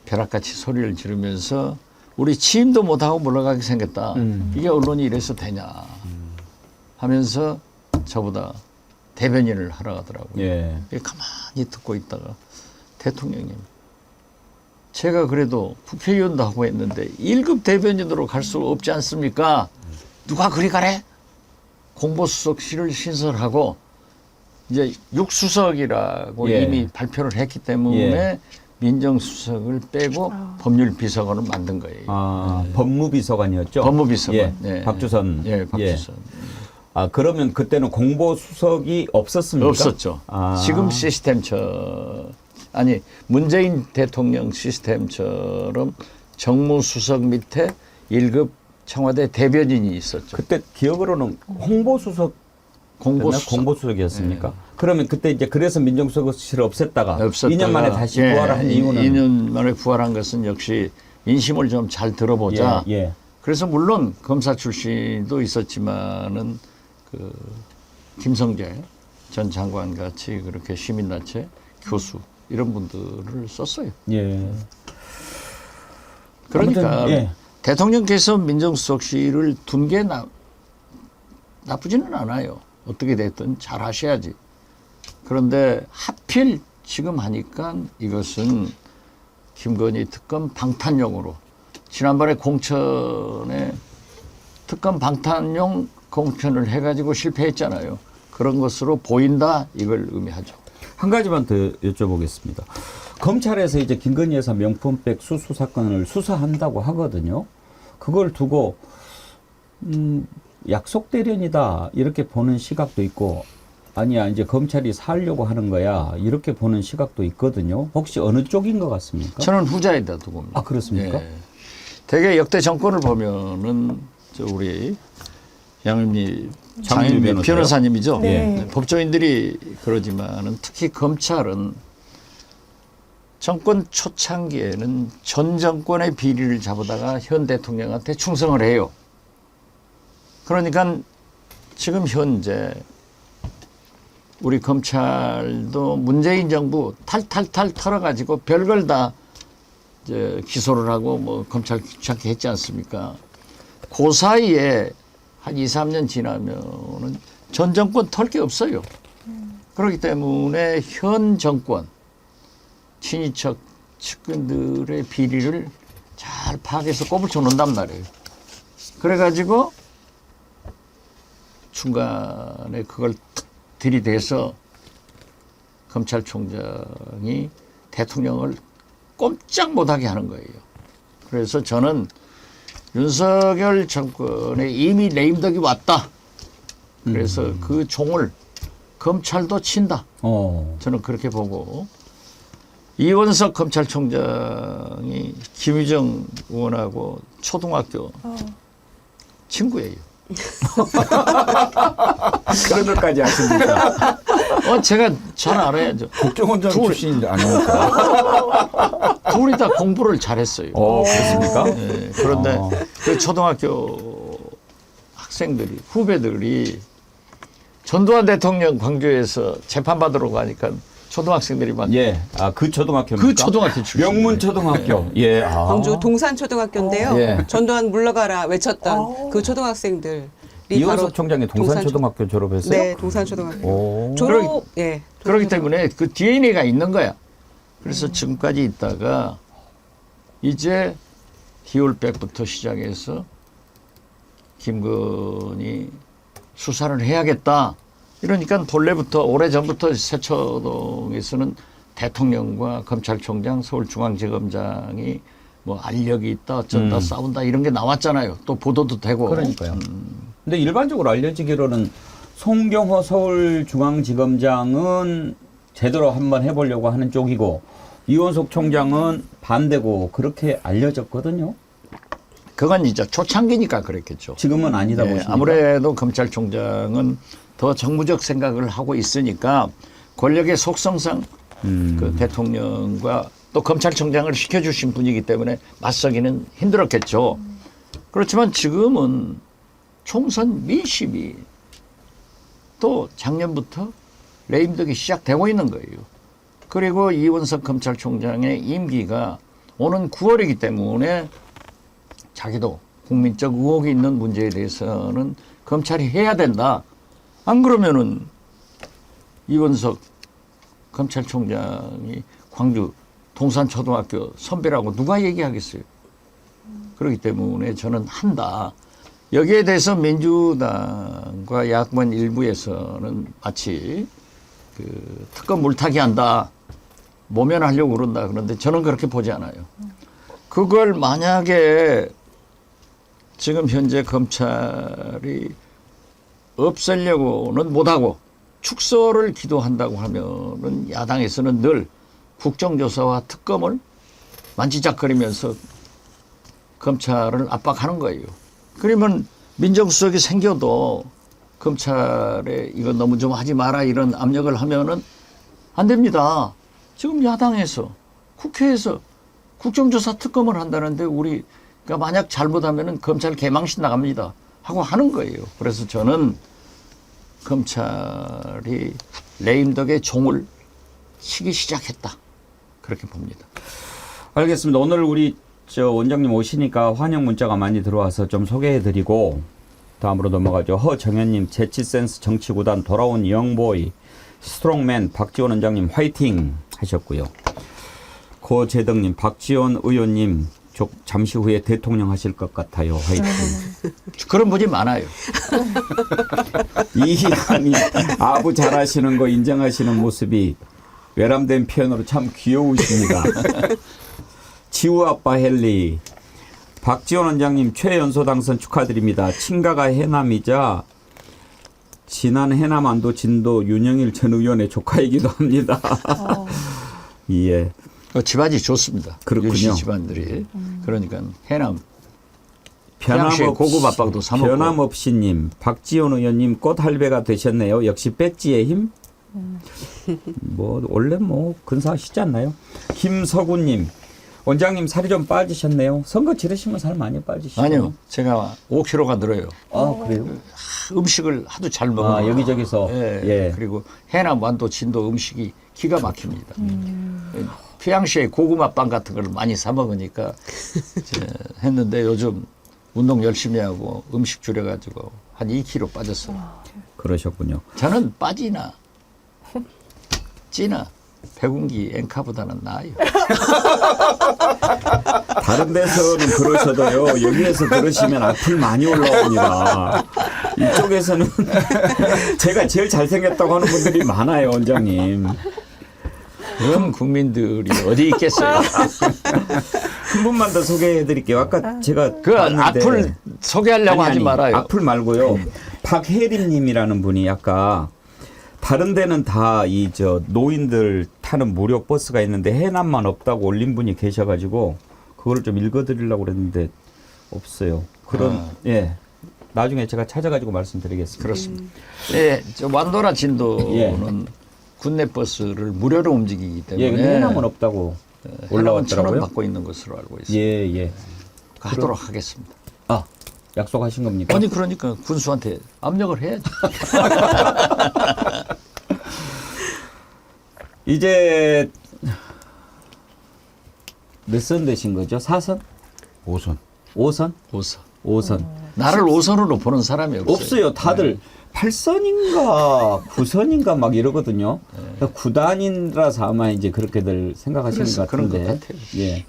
벼락같이 소리를 지르면서 우리 취임도 못하고 물러가게 생겼다. 이게 언론이 이래서 되냐 하면서 저보다 대변인을 하러 가더라고요. 예. 가만히 듣고 있다가 대통령님 제가 그래도 국회의원도 하고 했는데 1급 대변인으로 갈 수 없지 않습니까? 누가 그리 가래? 공보수석실을 신설하고 이제 6수석이라고 예. 이미 발표를 했기 때문에 예. 민정수석을 빼고 법률비서관을 만든 거예요. 법무비서관이었죠? 법무비서관. 예. 네. 박주선. 예, 박주선. 그러면 그때는 공보수석이 없었습니까? 없었죠. 지금 아니 문재인 대통령 시스템처럼 정무수석 밑에 1급 청와대 대변인이 있었죠. 그때 기억으로는 홍보수석 공보수석. 공보수석이었습니까? 네. 그러면 그때 이제 그래서 민정수석실을 없앴다가 2년 만에 다시 예, 부활한 이유는 2년 만에 부활한 것은 역시 민심을 좀 잘 들어보자. 예, 예. 그래서 물론 검사 출신도 있었지만은 그 김성재 전 장관 같이 그렇게 시민단체 교수 이런 분들을 썼어요. 예. 그러니까 아무튼, 예. 대통령께서 민정수석실을 둔 게 나쁘지는 않아요. 어떻게 됐든 잘 하셔야지. 그런데 하필 지금 하니까 이것은 김건희 특검 방탄용으로 지난번에 공천에 특검 방탄용 공천을 해가지고 실패했잖아요. 그런 것으로 보인다 이걸 의미하죠. 한 가지만 더 여쭤보겠습니다. 검찰에서 이제 김건희 여사 명품백 수수 사건을 수사한다고 하거든요. 그걸 두고 약속 대련이다 이렇게 보는 시각도 있고 아니야 이제 검찰이 살려고 하는 거야 이렇게 보는 시각도 있거든요. 혹시 어느 쪽인 것 같습니까? 저는 후자에다 두고 봅니다. 아 그렇습니까? 예. 되게 역대 정권을 보면은 저 우리 장윤미 변호사님이죠. 네. 예. 법조인들이 그러지만은 특히 검찰은 정권 초창기에는 전 정권의 비리를 잡아다가 현 대통령한테 충성을 해요. 그러니까 지금 현재 우리 검찰도 문재인 정부 탈탈탈 털어가지고 별걸 다 이제 기소를 하고 뭐 검찰 귀찮게 했지 않습니까? 그 사이에 한 2, 3년 지나면은 전 정권 털 게 없어요. 그렇기 때문에 현 정권 친이척 측근들의 비리를 잘 파악해서 꼽을 쳐놓는단 말이에요. 그래가지고 중간에 그걸 들이대서 검찰총장이 대통령을 꼼짝 못하게 하는 거예요. 그래서 저는 윤석열 정권에 이미 레임덕이 왔다. 그래서 그 종을 검찰도 친다. 저는 그렇게 보고 이원석 검찰총장이 김유정 의원하고 초등학교 친구예요. 그런 것까지 아십니까? 제가 잘 알아야죠. 국정원장 출신 아닙니까? 둘이 다 공부를 잘했어요. 그렇습니까? 네, 그런데 그 초등학교 학생들이 후배들이 전두환 대통령 광주에서 재판받으러 가니까 초등학생들이 막 예, 그 초등학교입니까? 그 초등학교 출신. 명문 초등학교. 예, 광주 동산초등학교인데요. 예. 전두환 물러가라 외쳤던 그 초등학생들이 바로 이원석 총장이 동산초등학교 졸업했어요? 네, 동산초등학교. 오. 졸업, 예. 그렇기 때문에 그 DNA가 있는 거야. 그래서 지금까지 있다가 이제 디올백부터 시작해서 김건희 수사를 해야겠다. 이러니까 본래부터 오래전부터 세초동에서는 대통령과 검찰총장, 서울중앙지검장이 뭐 알력이 있다, 어쩐다, 싸운다 이런 게 나왔잖아요. 또 보도도 되고. 그러니까요. 근데 일반적으로 알려지기로는 송경호 서울중앙지검장은 제대로 한번 해보려고 하는 쪽이고 이원석 총장은 반대고 그렇게 알려졌거든요. 그건 이제 초창기니까 그랬겠죠. 지금은 아니다 보십니까? 아무래도 검찰총장은 더 정무적 생각을 하고 있으니까 권력의 속성상 그 대통령과 또 검찰총장을 시켜주신 분이기 때문에 맞서기는 힘들었겠죠. 그렇지만 지금은 총선 민심이 또 작년부터 레임덕이 시작되고 있는 거예요. 그리고 이원석 검찰총장의 임기가 오는 9월이기 때문에 자기도 국민적 의혹이 있는 문제에 대해서는 검찰이 해야 된다. 안 그러면은 이원석 검찰총장이 광주 동산초등학교 선배라고 누가 얘기하겠어요. 그렇기 때문에 저는 한다. 여기에 대해서 민주당과 야권 일부에서는 마치 그 특검 물타기 한다. 모면하려고 그런다. 그런데 저는 그렇게 보지 않아요. 그걸 만약에 지금 현재 검찰이 없애려고는 못하고 축소를 기도한다고 하면은 야당에서는 늘 국정조사와 특검을 만지작거리면서 검찰을 압박하는 거예요. 그러면 민정수석이 생겨도 검찰에 이거 너무 좀 하지 마라 이런 압력을 하면은 안 됩니다. 지금 야당에서 국회에서 국정조사 특검을 한다는데 우리가 만약 잘못하면은 검찰 개망신 나갑니다 하고 하는 거예요. 그래서 저는 검찰이 레임덕의 종을 치기 시작했다 그렇게 봅니다. 알겠습니다. 오늘 우리 원장님 오시니까 환영 문자가 많이 들어와서 좀 소개해드리고 다음으로 넘어가죠. 허정현님 재치센스 정치구단 돌아온 영보이 스트롱맨 박지원 원장님 화이팅 하셨고요. 고재덕님 박지원 의원님 잠시 후에 대통령 하실 것 같아요. 화이팅. 그런 분이 많아요. 이희환이 아부 잘하시는 거 인정하시는 모습이 외람된 표현으로 참 귀여우십니다. 지우아빠 헬리 박지원 원장님 최연소 당선 축하드립니다. 친가가 해남이자 지난 해남 안도 진도 윤영일 전 의원의 조카이기도 합니다. 예. 집안이 좋습니다. 그렇군요. 유시 집안들이. 그러니까 해남 평양시에 고급 압박도 사 먹고. 변함없이님 박지원 의원님 꽃 할배가 되셨네요. 역시 배지의 힘. 뭐 원래 뭐 근사하시지 않나요? 김서구님 원장님 살이 좀 빠지셨네요. 선거 치르시면 살 많이 빠지시죠? 아니요. 제가 5kg가 늘어요. 아 그래요? 음식을 하도 잘 먹어요. 아 여기저기서. 예. 예. 그리고 해남 완도 진도 음식이 기가 막힙니다. 평양시에 고구마 빵 같은 걸 많이 사 먹으니까 이제 했는데 요즘 운동 열심히 하고 음식 줄여가지고 한 2kg 빠졌어요. 그러셨군요. 저는 빠지나 찌나 백운기 앵카보다는 나아요. 다른 데서는 그러셔도요. 여기에서 그러시면 악플 많이 올라옵니다. 이쪽에서는 제가 제일 잘생겼다고 하는 분들이 많아요, 원장님. 그런 국민들이 어디 있겠어요. 한 분만 더 소개해 드릴게요. 아까 제가 그 봤는데 악플 소개하려고 하지 말아요. 악플 말고요. 박혜림 님이라는 분이 아까 다른 데는 다 이 노인들 타는 무료 버스가 있는데 해남만 없다고 올린 분이 계셔 가지고 그걸 좀 읽어 드리려고 그랬는데 없어요. 그런 예. 나중에 제가 찾아 가지고 말씀드리겠습니다. 그렇습니다. 예, 저 완도나 진도는 국내 버스를 무료로 움직이기 때문에 예, 근데 해남은 없다고 해남은 1,000원 올라왔더라고요. 받고 있는 것으로 알고 있습니다. 예, 예. 하도록 하겠습니다. 아, 약속하신 겁니까? 아니 그러니까 군수한테 압력을 해야죠. 이제 몇 선 되신 거죠? 4선? 5선. 5선? 5선. 5선. 나를 5선으로 보는 사람이 없어요. 없어요. 다들 8선인가 9선인가 막 이러거든요. 네. 9단이라서 아마 이제 그렇게들 생각하시는 것 그런 같은데. 것 같아요. 예.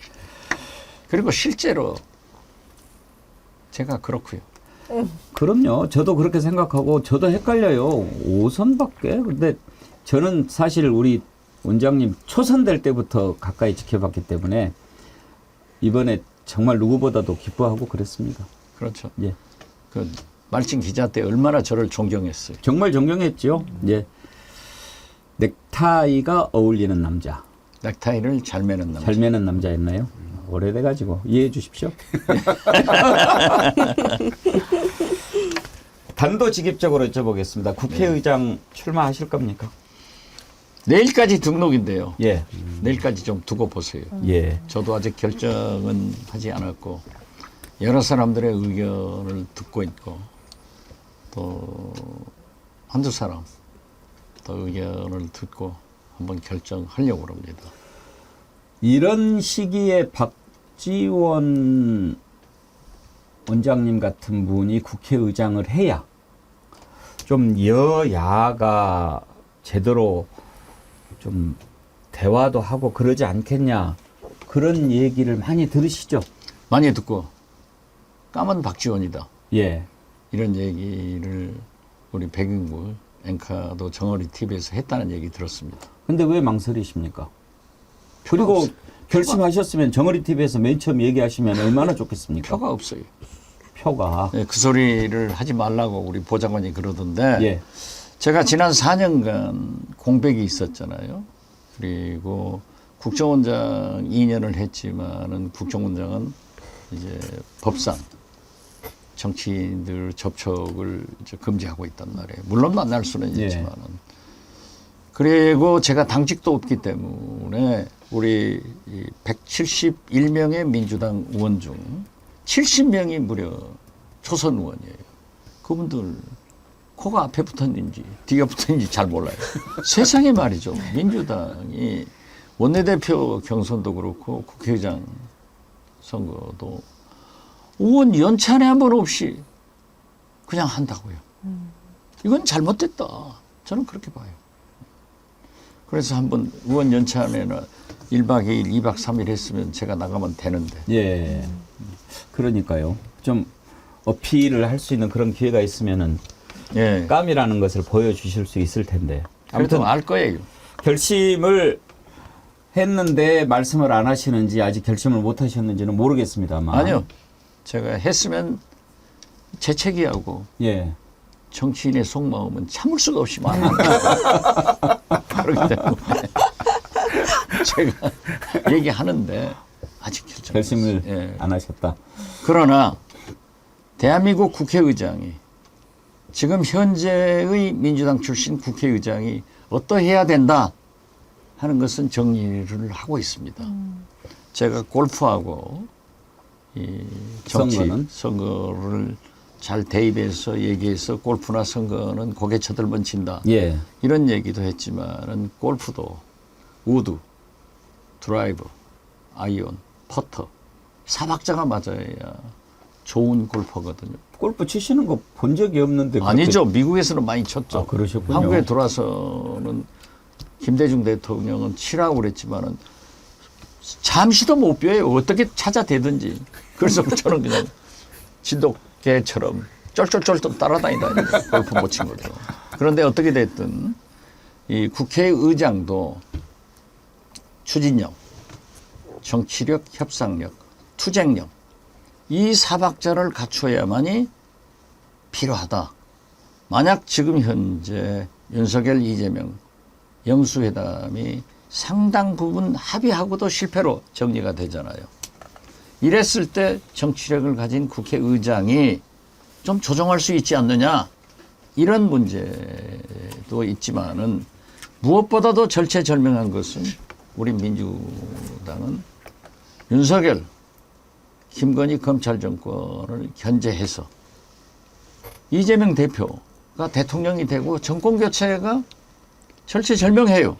그리고 실제로 제가 그렇고요. 그럼요. 저도 그렇게 생각하고 저도 헷갈려요. 5선밖에. 근데 저는 사실 우리 원장님 초선될 때부터 가까이 지켜봤기 때문에 이번에 정말 누구보다도 기뻐하고 그랬습니다. 그렇죠. 예. 그 말진 기자 때 얼마나 저를 존경했어요. 정말 존경했죠. 예. 넥타이가 어울리는 남자. 넥타이를 잘 매는 남자. 잘 매는 남자였나요? 오래돼가지고 이해해 주십시오. 단도직입적으로 여쭤보겠습니다. 국회의장 출마하실 겁니까? 내일까지 등록인데요. 예. 내일까지 좀 두고 보세요. 예. 저도 아직 결정은 하지 않았고 여러 사람들의 의견을 듣고 있고 또 한두 사람 또 의견을 듣고 한번 결정하려고 합니다. 이런 시기에 박지원 원장님 같은 분이 국회의장을 해야 좀 여야가 제대로 좀 대화도 하고 그러지 않겠냐 그런 얘기를 많이 들으시죠? 많이 듣고 까만 박지원이다. 예. 이런 얘기를 우리 백인구 앵카도 정어리 TV에서 했다는 얘기 들었습니다. 근데 왜 망설이십니까? 그리고 결심하셨으면 정어리 TV에서 맨 처음 얘기하시면 얼마나 좋겠습니까? 표가 없어요. 표가. 네, 그 소리를 하지 말라고 우리 보좌관이 그러던데 예. 제가 지난 4년간 공백이 있었잖아요. 그리고 국정원장 2년을 했지만은 국정원장은 이제 법상 정치인들 접촉을 이제 금지하고 있단 말이에요. 물론 만날 수는 예. 있지만은. 그리고 제가 당직도 없기 때문에 우리 171명의 민주당 의원 중 70명이 무려 초선 의원이에요. 그분들 코가 앞에 붙었는지 뒤가 붙었는지 잘 몰라요. 세상에 말이죠. 민주당이 원내대표 경선도 그렇고 국회의장 선거도 의원 연찬회 한 번 없이 그냥 한다고요. 이건 잘못됐다. 저는 그렇게 봐요. 그래서 한번 의원 연찬회나 1박 2일, 2박 3일 했으면 제가 나가면 되는데. 예. 그러니까요. 좀 어필을 할 수 있는 그런 기회가 있으면은 예. 깜이라는 것을 보여주실 수 있을 텐데. 그래도 아무튼 알 거예요. 결심을 했는데 말씀을 안 하시는지 아직 결심을 못 하셨는지는 모르겠습니다만. 아니요. 제가 했으면 재채기하고 예. 정치인의 속마음은 참을 수가 없이 많아요. 그렇기 때문에 제가 얘기하는데 아직 결심을 예. 안 하셨다. 그러나 대한민국 국회의장이 지금 현재의 민주당 출신 국회의장이 어떠해야 된다 하는 것은 정리를 하고 있습니다. 제가 골프하고 이 정치 선거를 잘 대입해서 얘기해서 골프나 선거는 고개 쳐들면 진다. 예. 이런 얘기도 했지만은 골프도 우드, 드라이버, 아이언, 퍼터 4박자가 맞아야 좋은 골퍼거든요. 골프 치시는 거 본 적이 없는데. 아니죠. 미국에서는 많이 쳤죠. 아, 그러셨군요. 한국에 들어와서는 김대중 대통령은 치라고 그랬지만은 잠시도 못 벼요. 어떻게 찾아대든지. 그래서 저는 그냥 진돗개처럼 쫄쫄쫄 따라다니다니까 골프 못 친 거죠. 그런데 어떻게 됐든 이 국회의장도 추진력, 정치력, 협상력, 투쟁력 이 4박자를 갖추어야만이 필요하다. 만약 지금 현재 윤석열, 이재명 영수회담이 상당 부분 합의하고도 실패로 정리가 되잖아요. 이랬을 때 정치력을 가진 국회의장이 좀 조정할 수 있지 않느냐 이런 문제도 있지만은 무엇보다도 절체절명한 것은 우리 민주당은 윤석열, 김건희 검찰 정권을 견제해서 이재명 대표가 대통령이 되고 정권 교체가 절체절명해요.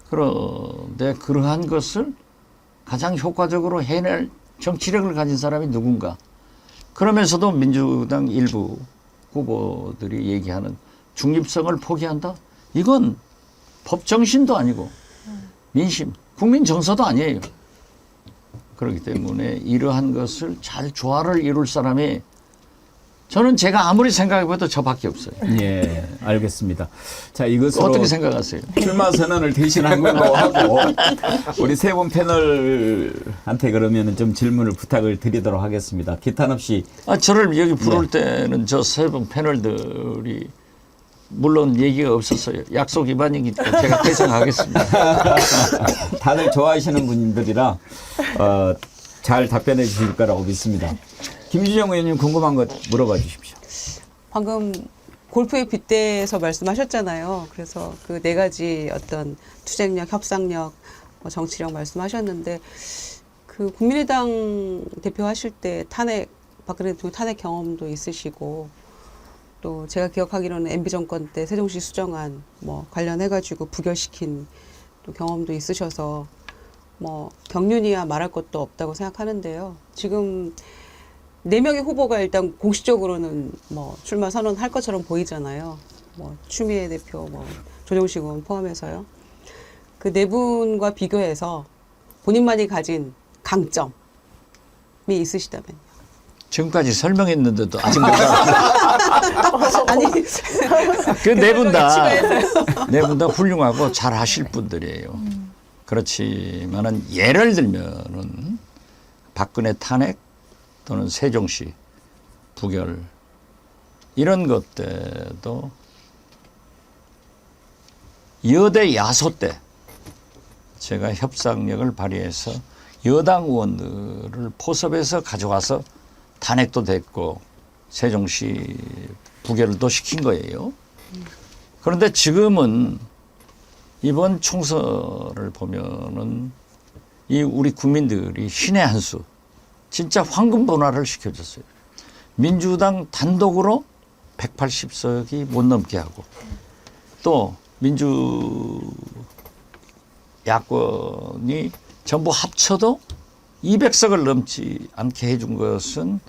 그런데 그러한 것을 가장 효과적으로 해낼 정치력을 가진 사람이 누군가. 그러면서도 민주당 일부 후보들이 얘기하는 중립성을 포기한다? 이건 법 정신도 아니고 민심, 국민 정서도 아니에요. 그렇기 때문에 이러한 것을 잘 조화를 이룰 사람이 저는 제가 아무리 생각해봐도 저밖에 없어요. 예, 알겠습니다. 자, 이것으로 어떻게 생각하세요? 출마 선언을 대신한 걸로 하고 우리 세 분 패널한테 그러면 좀 질문을 부탁을 드리도록 하겠습니다. 기탄 없이. 저를 여기 부를 때는 저 세 분 패널들이 물론 얘기가 없었어요. 약속 위반이니까 제가 퇴장하겠습니다. 다들 좋아하시는 분들이라 잘 답변해 주실 거라고 믿습니다. 김주정 의원님 궁금한 것 물어봐 주십시오. 방금 골프에 빗대서 말씀하셨잖아요. 그래서 그 네 가지 어떤 투쟁력, 협상력, 정치력 말씀하셨는데 그 국민의당 대표 하실 때 박근혜 대통령 탄핵 경험도 있으시고 또 제가 기억하기로는 MB 정권 때 세종시 수정안 관련해가지고 부결시킨 또 경험도 있으셔서 경륜이야 말할 것도 없다고 생각하는데요. 지금 4명의 후보가 일단 공식적으로는 출마 선언할 것처럼 보이잖아요. 추미애 대표, 조정식 의원 포함해서요. 그 네 분과 비교해서 본인만이 가진 강점이 있으시다면요. 지금까지 설명했는데도 아직 못 알아. 아니, 그 네 분 다 훌륭하고 잘 하실 분들이에요. 그렇지만은 예를 들면은 박근혜 탄핵 또는 세종시 부결 이런 것 때도 여대 야소 때 제가 협상력을 발휘해서 여당 의원들을 포섭해서 가져와서 탄핵도 됐고 세종시 부결도 시킨 거예요. 그런데 지금은 이번 총선을 보면은 이 우리 국민들이 신의 한 수, 진짜 황금 분화를 시켜줬어요. 민주당 단독으로 180석이 못 넘게 하고 또 민주 야권이 전부 합쳐도 200석을 넘지 않게 해준 것은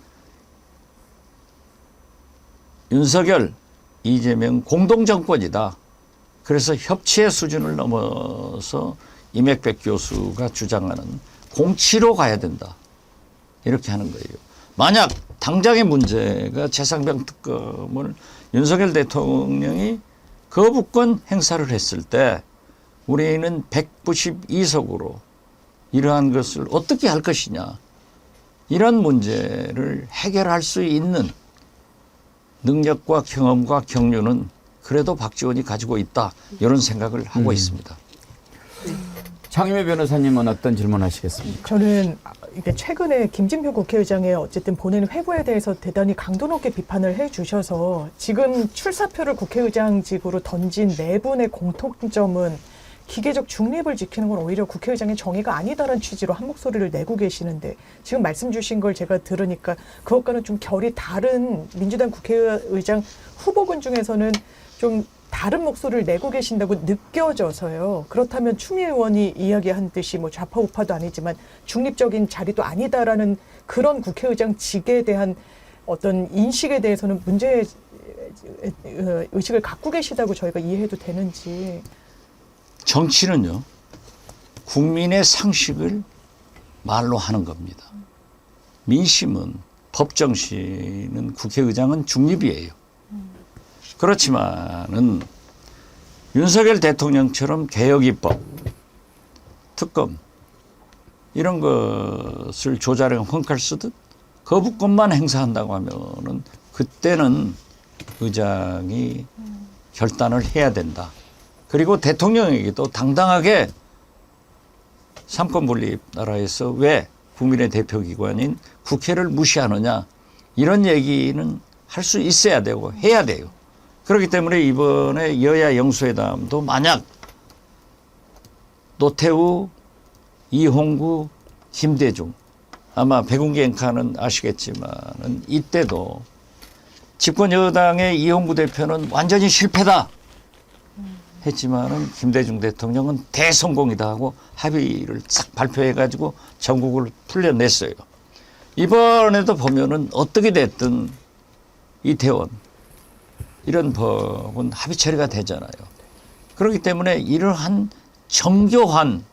윤석열, 이재명 공동정권이다. 그래서 협치의 수준을 넘어서 임액백 교수가 주장하는 공치로 가야 된다. 이렇게 하는 거예요. 만약 당장의 문제가 최상병 특검을 윤석열 대통령이 거부권 행사를 했을 때 우리는 192석으로 이러한 것을 어떻게 할 것이냐. 이런 문제를 해결할 수 있는 능력과 경험과 경륜은 그래도 박지원이 가지고 있다. 이런 생각을 하고 있습니다. 장희매 변호사님은 어떤 질문하시겠습니까? 저는 이게 최근에 김진표 국회의장의 어쨌든 보내는 회고에 대해서 대단히 강도 높게 비판을 해주셔서 지금 출사표를 국회의장직으로 던진 네 분의 공통점은 기계적 중립을 지키는 건 오히려 국회의장의 정의가 아니다라는 취지로 한 목소리를 내고 계시는데 지금 말씀 주신 걸 제가 들으니까 그것과는 좀 결이 다른 민주당 국회의장 후보군 중에서는 좀 다른 목소리를 내고 계신다고 느껴져서요. 그렇다면 추미애 의원이 이야기한 듯이 뭐 좌파 우파도 아니지만 중립적인 자리도 아니다라는 그런 국회의장직에 대한 어떤 인식에 대해서는 문제 의식을 갖고 계시다고 저희가 이해해도 되는지. 정치는요, 국민의 상식을 말로 하는 겁니다. 민심은, 법정신은, 국회의장은 중립이에요. 그렇지만은 윤석열 대통령처럼 개혁입법, 특검 이런 것을 조자령 헝칼 쓰듯 거부권만 행사한다고 하면은 그때는 의장이 결단을 해야 된다. 그리고 대통령에게도 당당하게 삼권 분립 나라에서 왜 국민의 대표기관인 국회를 무시하느냐 이런 얘기는 할 수 있어야 되고 해야 돼요. 그렇기 때문에 이번에 여야 영수회담도 만약 노태우, 이홍구, 김대중 아마 백운기 앵커는 아시겠지만은 이때도 집권 여당의 이홍구 대표는 완전히 실패다 했지만은 김대중 대통령은 대성공이다 하고 합의를 싹 발표해가지고 전국을 풀려냈어요. 이번에도 보면은 어떻게 됐든 이태원 이런 법은 합의 처리가 되잖아요. 그렇기 때문에 이러한 정교한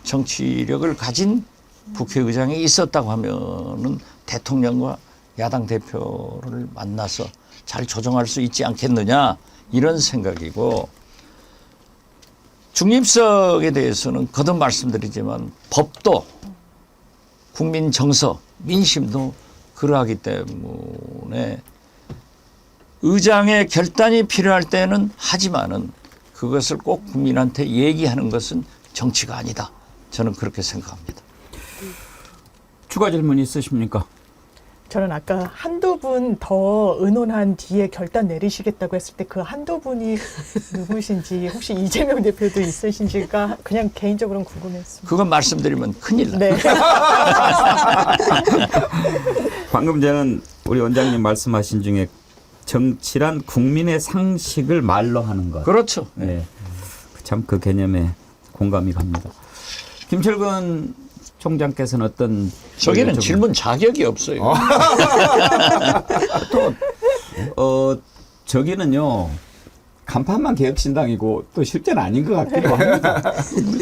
정치력을 가진 국회의장이 있었다고 하면은 대통령과 야당 대표를 만나서 잘 조정할 수 있지 않겠느냐 이런 생각이고 중립성에 대해서는 거듭 말씀드리지만 법도 국민 정서, 민심도 그러하기 때문에 의장의 결단이 필요할 때는 하지만은 그것을 꼭 국민한테 얘기하는 것은 정치가 아니다. 저는 그렇게 생각합니다. 추가 질문 있으십니까? 저는 아까 한두 분 더 의논한 뒤에 결단 내리시겠다고 했을 때 그 한두 분이 누구신지 혹시 이재명 대표도 있으신지가 그냥 개인적으로는 궁금했습니다. 그건 말씀드리면 큰일 나요. 네. 방금 전에 우리 원장님 말씀하신 중에 정치란 국민의 상식을 말로 하는 것. 그렇죠. 네. 참 그 개념에 공감이 갑니다. 김철근 총장께서는 어떤 저기는 질문 자격이 없어요. 저기는요 간판만 개혁신당이고 또 실제는 아닌 것 같기도 합니다.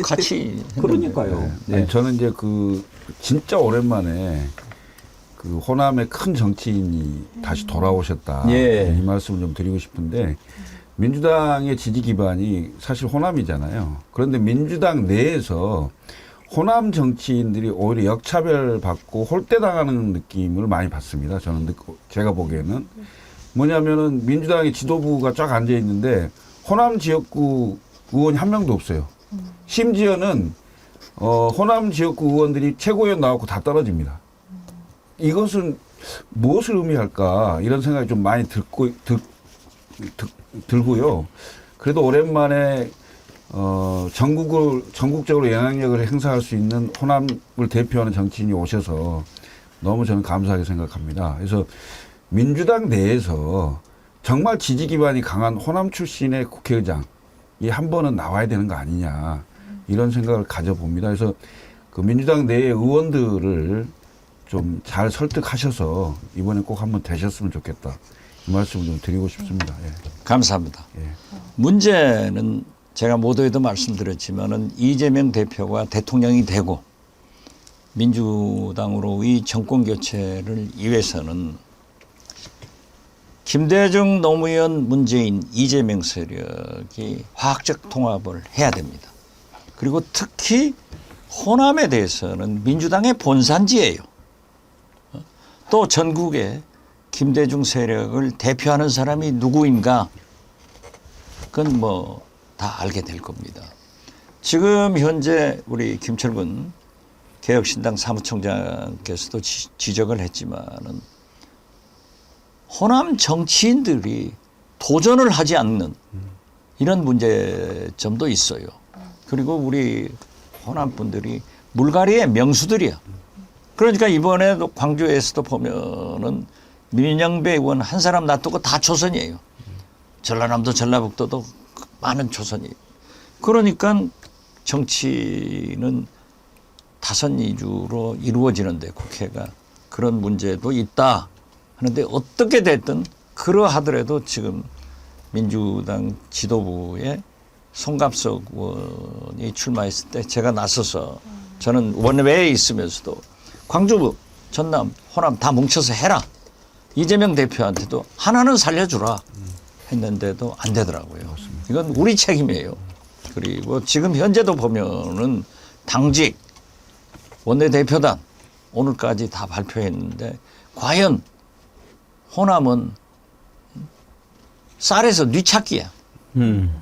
같이 그러니까요. 네. 아니, 저는 이제 그 진짜 오랜만에 그 호남의 큰 정치인이 다시 돌아오셨다. 예. 이 말씀을 좀 드리고 싶은데 민주당의 지지 기반이 사실 호남이잖아요. 그런데 민주당 내에서 호남 정치인들이 오히려 역차별 받고 홀대당하는 느낌을 많이 받습니다. 저는 제가 보기에는 뭐냐면은 민주당의 지도부가 쫙 앉아 있는데 호남 지역구 의원이 한 명도 없어요. 심지어는 호남 지역구 의원들이 최고위원 나왔고 다 떨어집니다. 이것은 무엇을 의미할까 이런 생각이 좀 많이 들고요. 그래도 오랜만에 전국적으로 영향력을 행사할 수 있는 호남을 대표하는 정치인이 오셔서 너무 저는 감사하게 생각합니다. 그래서 민주당 내에서 정말 지지 기반이 강한 호남 출신의 국회의장이 한 번은 나와야 되는 거 아니냐 이런 생각을 가져봅니다. 그래서 그 민주당 내의 의원들을 좀 잘 설득하셔서 이번에 꼭 한번 되셨으면 좋겠다. 이 말씀을 좀 드리고 싶습니다. 예. 감사합니다. 예. 문제는 제가 모두에도 말씀드렸지만은 이재명 대표가 대통령이 되고 민주당으로의 정권 교체를 위해서는 김대중, 노무현, 문재인, 이재명 세력이 화학적 통합을 해야 됩니다. 그리고 특히 호남에 대해서는 민주당의 본산지예요. 또 전국에 김대중 세력을 대표하는 사람이 누구인가? 그건 뭐 다 알게 될 겁니다. 지금 현재 우리 김철근 개혁신당 사무총장께서도 지적을 했지만은 호남 정치인들이 도전을 하지 않는 이런 문제점도 있어요. 그리고 우리 호남 분들이 물갈이의 명수들이야. 그러니까 이번에도 광주에서도 보면은 민영배 의원 한 사람 놔두고 다 초선이에요. 전라남도 전라북도도 많은 초선이. 그러니까 정치는 다선 이주로 이루어지는데 국회가 그런 문제도 있다 하는데 어떻게 됐든 그러하더라도 지금 민주당 지도부에 송갑석 의원이 출마했을 때 제가 나서서 저는 원외에 있으면서도 광주, 전남, 호남 다 뭉쳐서 해라. 이재명 대표한테도 하나는 살려주라 했는데도 안 되더라고요. 이건 우리 책임이에요. 그리고 지금 현재도 보면은 당직, 원내대표단 오늘까지 다 발표했는데 과연 호남은 쌀에서 뉘찾기야.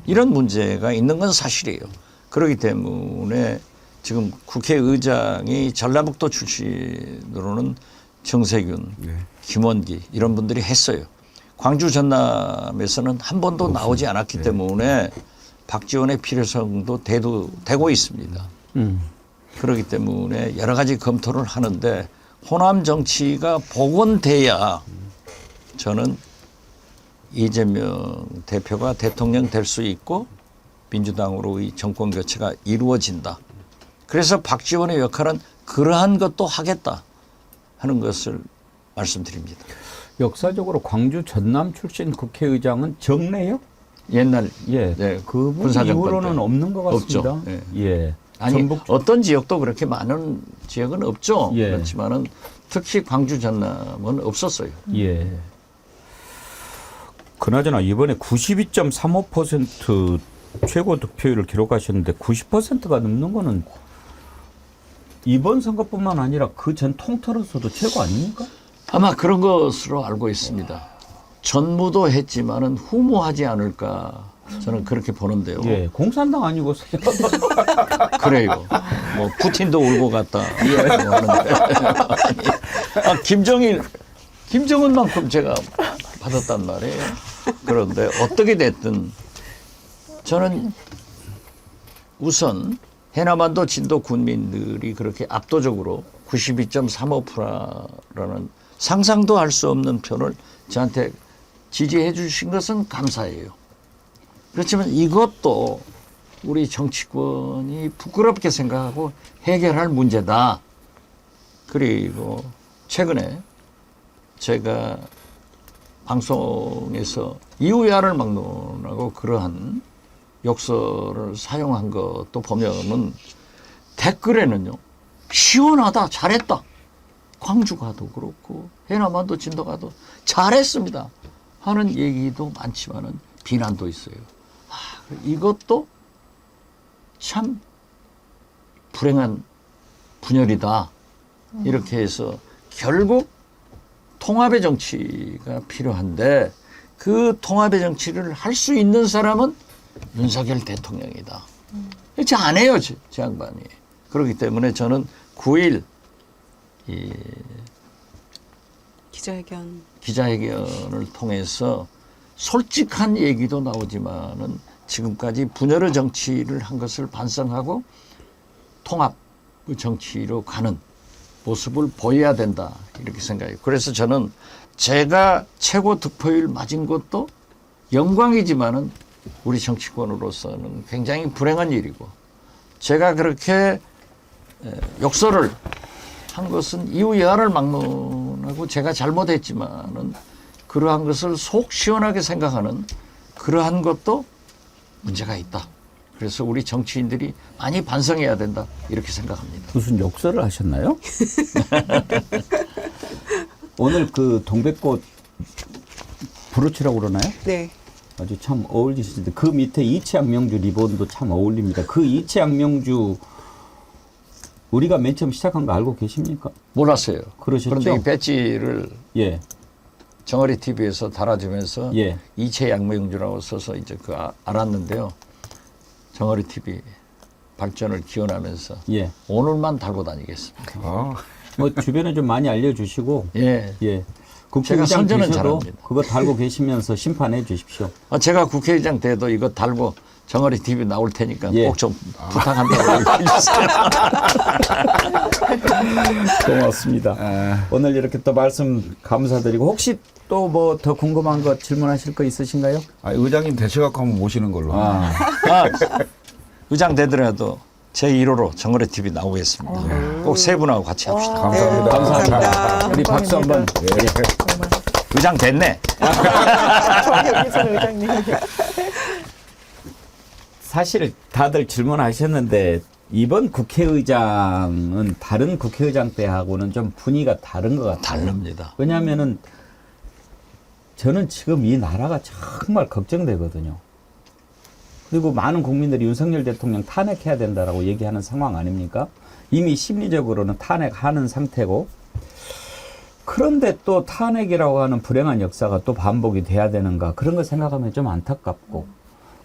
이런 문제가 있는 건 사실이에요. 그렇기 때문에 지금 국회의장이 전라북도 출신으로는 정세균, 김원기 이런 분들이 했어요. 광주 전남에서는 한 번도 나오지 않았기 때문에 박지원의 필요성도 되고 있습니다. 그렇기 때문에 여러 가지 검토를 하는데 호남 정치가 복원돼야 저는 이재명 대표가 대통령 될 수 있고 민주당으로의 정권 교체가 이루어진다. 그래서 박지원의 역할은 그러한 것도 하겠다 하는 것을 말씀드립니다. 역사적으로 광주 전남 출신 국회의장은 적네요? 옛날 예, 네, 그분 군사정권 이후로는 때. 없는 것 같습니다. 없죠. 예. 예. 아니 전북 어떤 지역도 그렇게 많은 지역은 없죠. 예. 그렇지만은 특히 광주 전남은 없었어요. 예. 그나저나 이번에 92.35% 최고 득표율을 기록하셨는데 90%가 넘는 거는 이번 선거뿐만 아니라 그 전 통틀어서도 최고 아닙니까? 아마 그런 것으로 알고 있습니다. 전무도 했지만은 후무하지 않을까 저는 그렇게 보는데요. 예, 공산당 아니고 그래요. 뭐 푸틴도 울고 갔다. 뭐 하는데. 아, 김정은만큼 제가 받았단 말이에요. 그런데 어떻게 됐든 저는 우선 해남반도 진도 군민들이 그렇게 압도적으로 92.35%라는 상상도 할 수 없는 표를 저한테 지지해 주신 것은 감사해요. 그렇지만 이것도 우리 정치권이 부끄럽게 생각하고 해결할 문제다. 그리고 최근에 제가 방송에서 이유야를 막론하고 그러한 욕설을 사용한 것도 보면은 댓글에는요. 시원하다, 잘했다. 광주 가도 그렇고 해남반도 진도 가도 잘했습니다 하는 얘기도 많지만은 비난도 있어요. 이것도 참 불행한 분열이다. 이렇게 해서 결국 통합의 정치가 필요한데 그 통합의 정치를 할 수 있는 사람은 윤석열 대통령이다. 그렇지 안 해요, 제 양반이. 그렇기 때문에 저는 9일 기자회견을 통해서 솔직한 얘기도 나오지만은 지금까지 분열의 정치를 한 것을 반성하고 통합의 정치로 가는 모습을 보여야 된다 이렇게 생각해요. 그래서 저는 제가 최고 득표율 맞은 것도 영광이지만은 우리 정치권으로서는 굉장히 불행한 일이고 제가 그렇게 욕설을 한 것은 이후 여하를 막론하고 제가 잘못했지만은 그러한 것을 속 시원하게 생각하는 그러한 것도 문제가 있다. 그래서 우리 정치인들이 많이 반성해야 된다 이렇게 생각합니다. 무슨 욕설을 하셨나요? 오늘 그 동백꽃 브로치라고 그러나요? 네. 아주 참 어울리시는데 그 밑에 이채양명주 리본도 참 어울립니다. 그 이채양명주 우리가 맨 처음 시작한 거 알고 계십니까? 몰랐어요. 그러셨죠? 그런데 이 배지를 예. 정어리 TV에서 달아주면서 예. 이채 양명주라고 써서 이제 알았는데요. 정어리 TV 발전을 기원하면서 예. 오늘만 달고 다니겠습니다. 뭐 주변에 좀 많이 알려주시고 예. 예. 제가 국회의장 선전은 되셔도 잘합니다. 그거 달고 계시면서 심판해 주십시오. 제가 국회의장 돼도 이거 달고 정어리 TV 나올 테니까 예. 꼭 좀 부탁한다고 해주세요. 고맙습니다. 오늘 이렇게 또 말씀 감사드리고 혹시 또 뭐 더 궁금한 거 질문하실 거 있으신가요? 의장님 되셔갖고 한번 모시는 걸로. 의장 되더라도 제 1호로 정어리 TV 나오겠습니다. 꼭 세 분하고 같이 합시다. 감사합니다. 감사합니다. 우리 박수 한번. 의장 됐네. 여기서는 의장님. 사실 다들 질문하셨는데 이번 국회의장은 다른 국회의장 때하고는 좀 분위기가 다른 것 같아요. 다릅니다. 왜냐하면은 저는 지금 이 나라가 정말 걱정되거든요. 그리고 많은 국민들이 윤석열 대통령 탄핵해야 된다라고 얘기하는 상황 아닙니까? 이미 심리적으로는 탄핵하는 상태고 그런데 또 탄핵이라고 하는 불행한 역사가 또 반복이 돼야 되는가 그런 걸 생각하면 좀 안타깝고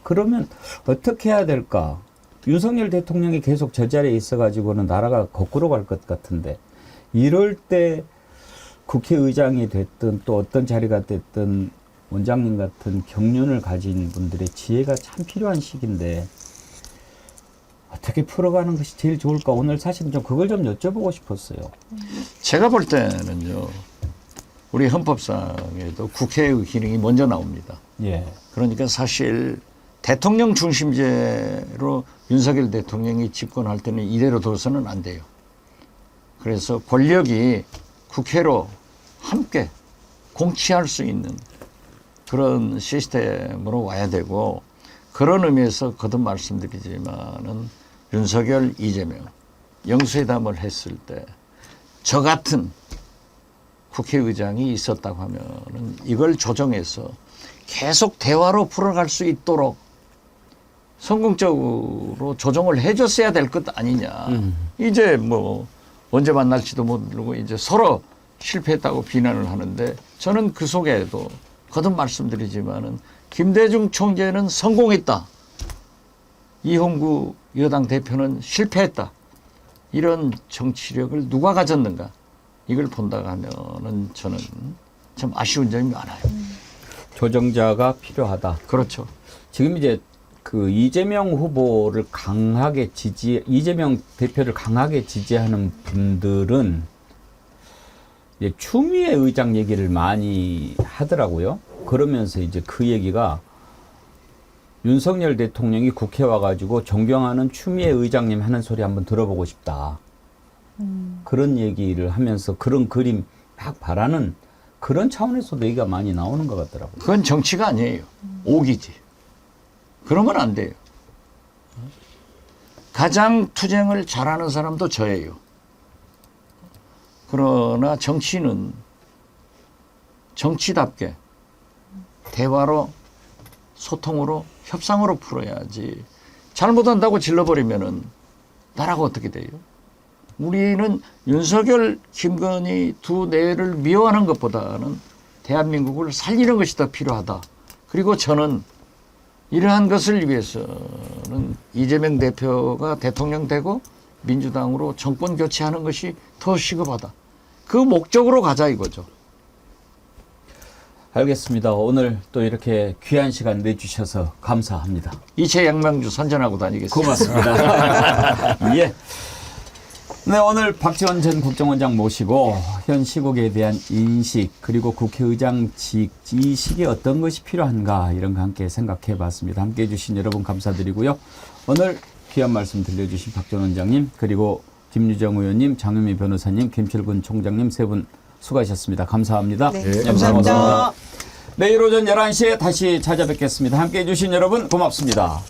그러면 어떻게 해야 될까? 윤석열 대통령이 계속 저 자리에 있어가지고는 나라가 거꾸로 갈 것 같은데 이럴 때 국회의장이 됐든 또 어떤 자리가 됐든 원장님 같은 경륜을 가진 분들의 지혜가 참 필요한 시기인데 어떻게 풀어가는 것이 제일 좋을까? 오늘 사실은 좀 그걸 좀 여쭤보고 싶었어요. 제가 볼 때는요. 우리 헌법상에도 국회의 기능이 먼저 나옵니다. 예. 그러니까 사실 대통령 중심제로 윤석열 대통령이 집권할 때는 이대로 둬서는 안 돼요. 그래서 권력이 국회로 함께 공치할 수 있는 그런 시스템으로 와야 되고 그런 의미에서 거듭 말씀드리지만은 윤석열, 이재명 영수회담을 했을 때 저 같은 국회의장이 있었다고 하면은 이걸 조정해서 계속 대화로 풀어갈 수 있도록 성공적으로 조정을 해줬어야 될 것 아니냐. 이제 뭐 언제 만날지도 모르고 이제 서로 실패했다고 비난을 하는데 저는 그 속에도 거듭 말씀드리지만은 김대중 총재는 성공했다. 이홍구 여당 대표는 실패했다. 이런 정치력을 누가 가졌는가? 이걸 본다고 하면은 저는 참 아쉬운 점이 많아요. 조정자가 필요하다. 그렇죠. 지금 이제 그 이재명 후보를 이재명 대표를 강하게 지지하는 분들은 이제 추미애 의장 얘기를 많이 하더라고요. 그러면서 이제 그 얘기가 윤석열 대통령이 국회 와가지고 존경하는 추미애 의장님 하는 소리 한번 들어보고 싶다. 그런 얘기를 하면서 그런 그림 막 바라는 그런 차원에서도 얘기가 많이 나오는 것 같더라고요. 그건 정치가 아니에요. 오기지. 그러면 안 돼요. 가장 투쟁을 잘하는 사람도 저예요. 그러나 정치는 정치답게 대화로 소통으로 협상으로 풀어야지 잘못한다고 질러버리면은 나라가 어떻게 돼요? 우리는 윤석열, 김건희 두 내를 미워하는 것보다는 대한민국을 살리는 것이 더 필요하다. 그리고 저는 이러한 것을 위해서는 이재명 대표가 대통령 되고 민주당으로 정권 교체하는 것이 더 시급하다. 그 목적으로 가자 이거죠. 알겠습니다. 오늘 또 이렇게 귀한 시간 내주셔서 감사합니다. 이체 양명주 선전하고 다니겠습니다. 고맙습니다. 예. 네, 오늘 박지원 전 국정원장 모시고 현 시국에 대한 인식 그리고 국회의장직 이 시기에 어떤 것이 필요한가 이런 거 함께 생각해 봤습니다. 함께해 주신 여러분 감사드리고요. 오늘 귀한 말씀 들려주신 박지원 원장님 그리고 김유정 의원님, 장유미 변호사님, 김철근 총장님 세 분 수고하셨습니다. 감사합니다. 네, 감사합니다. 내일 오전 11시에 다시 찾아뵙겠습니다. 함께해 주신 여러분 고맙습니다.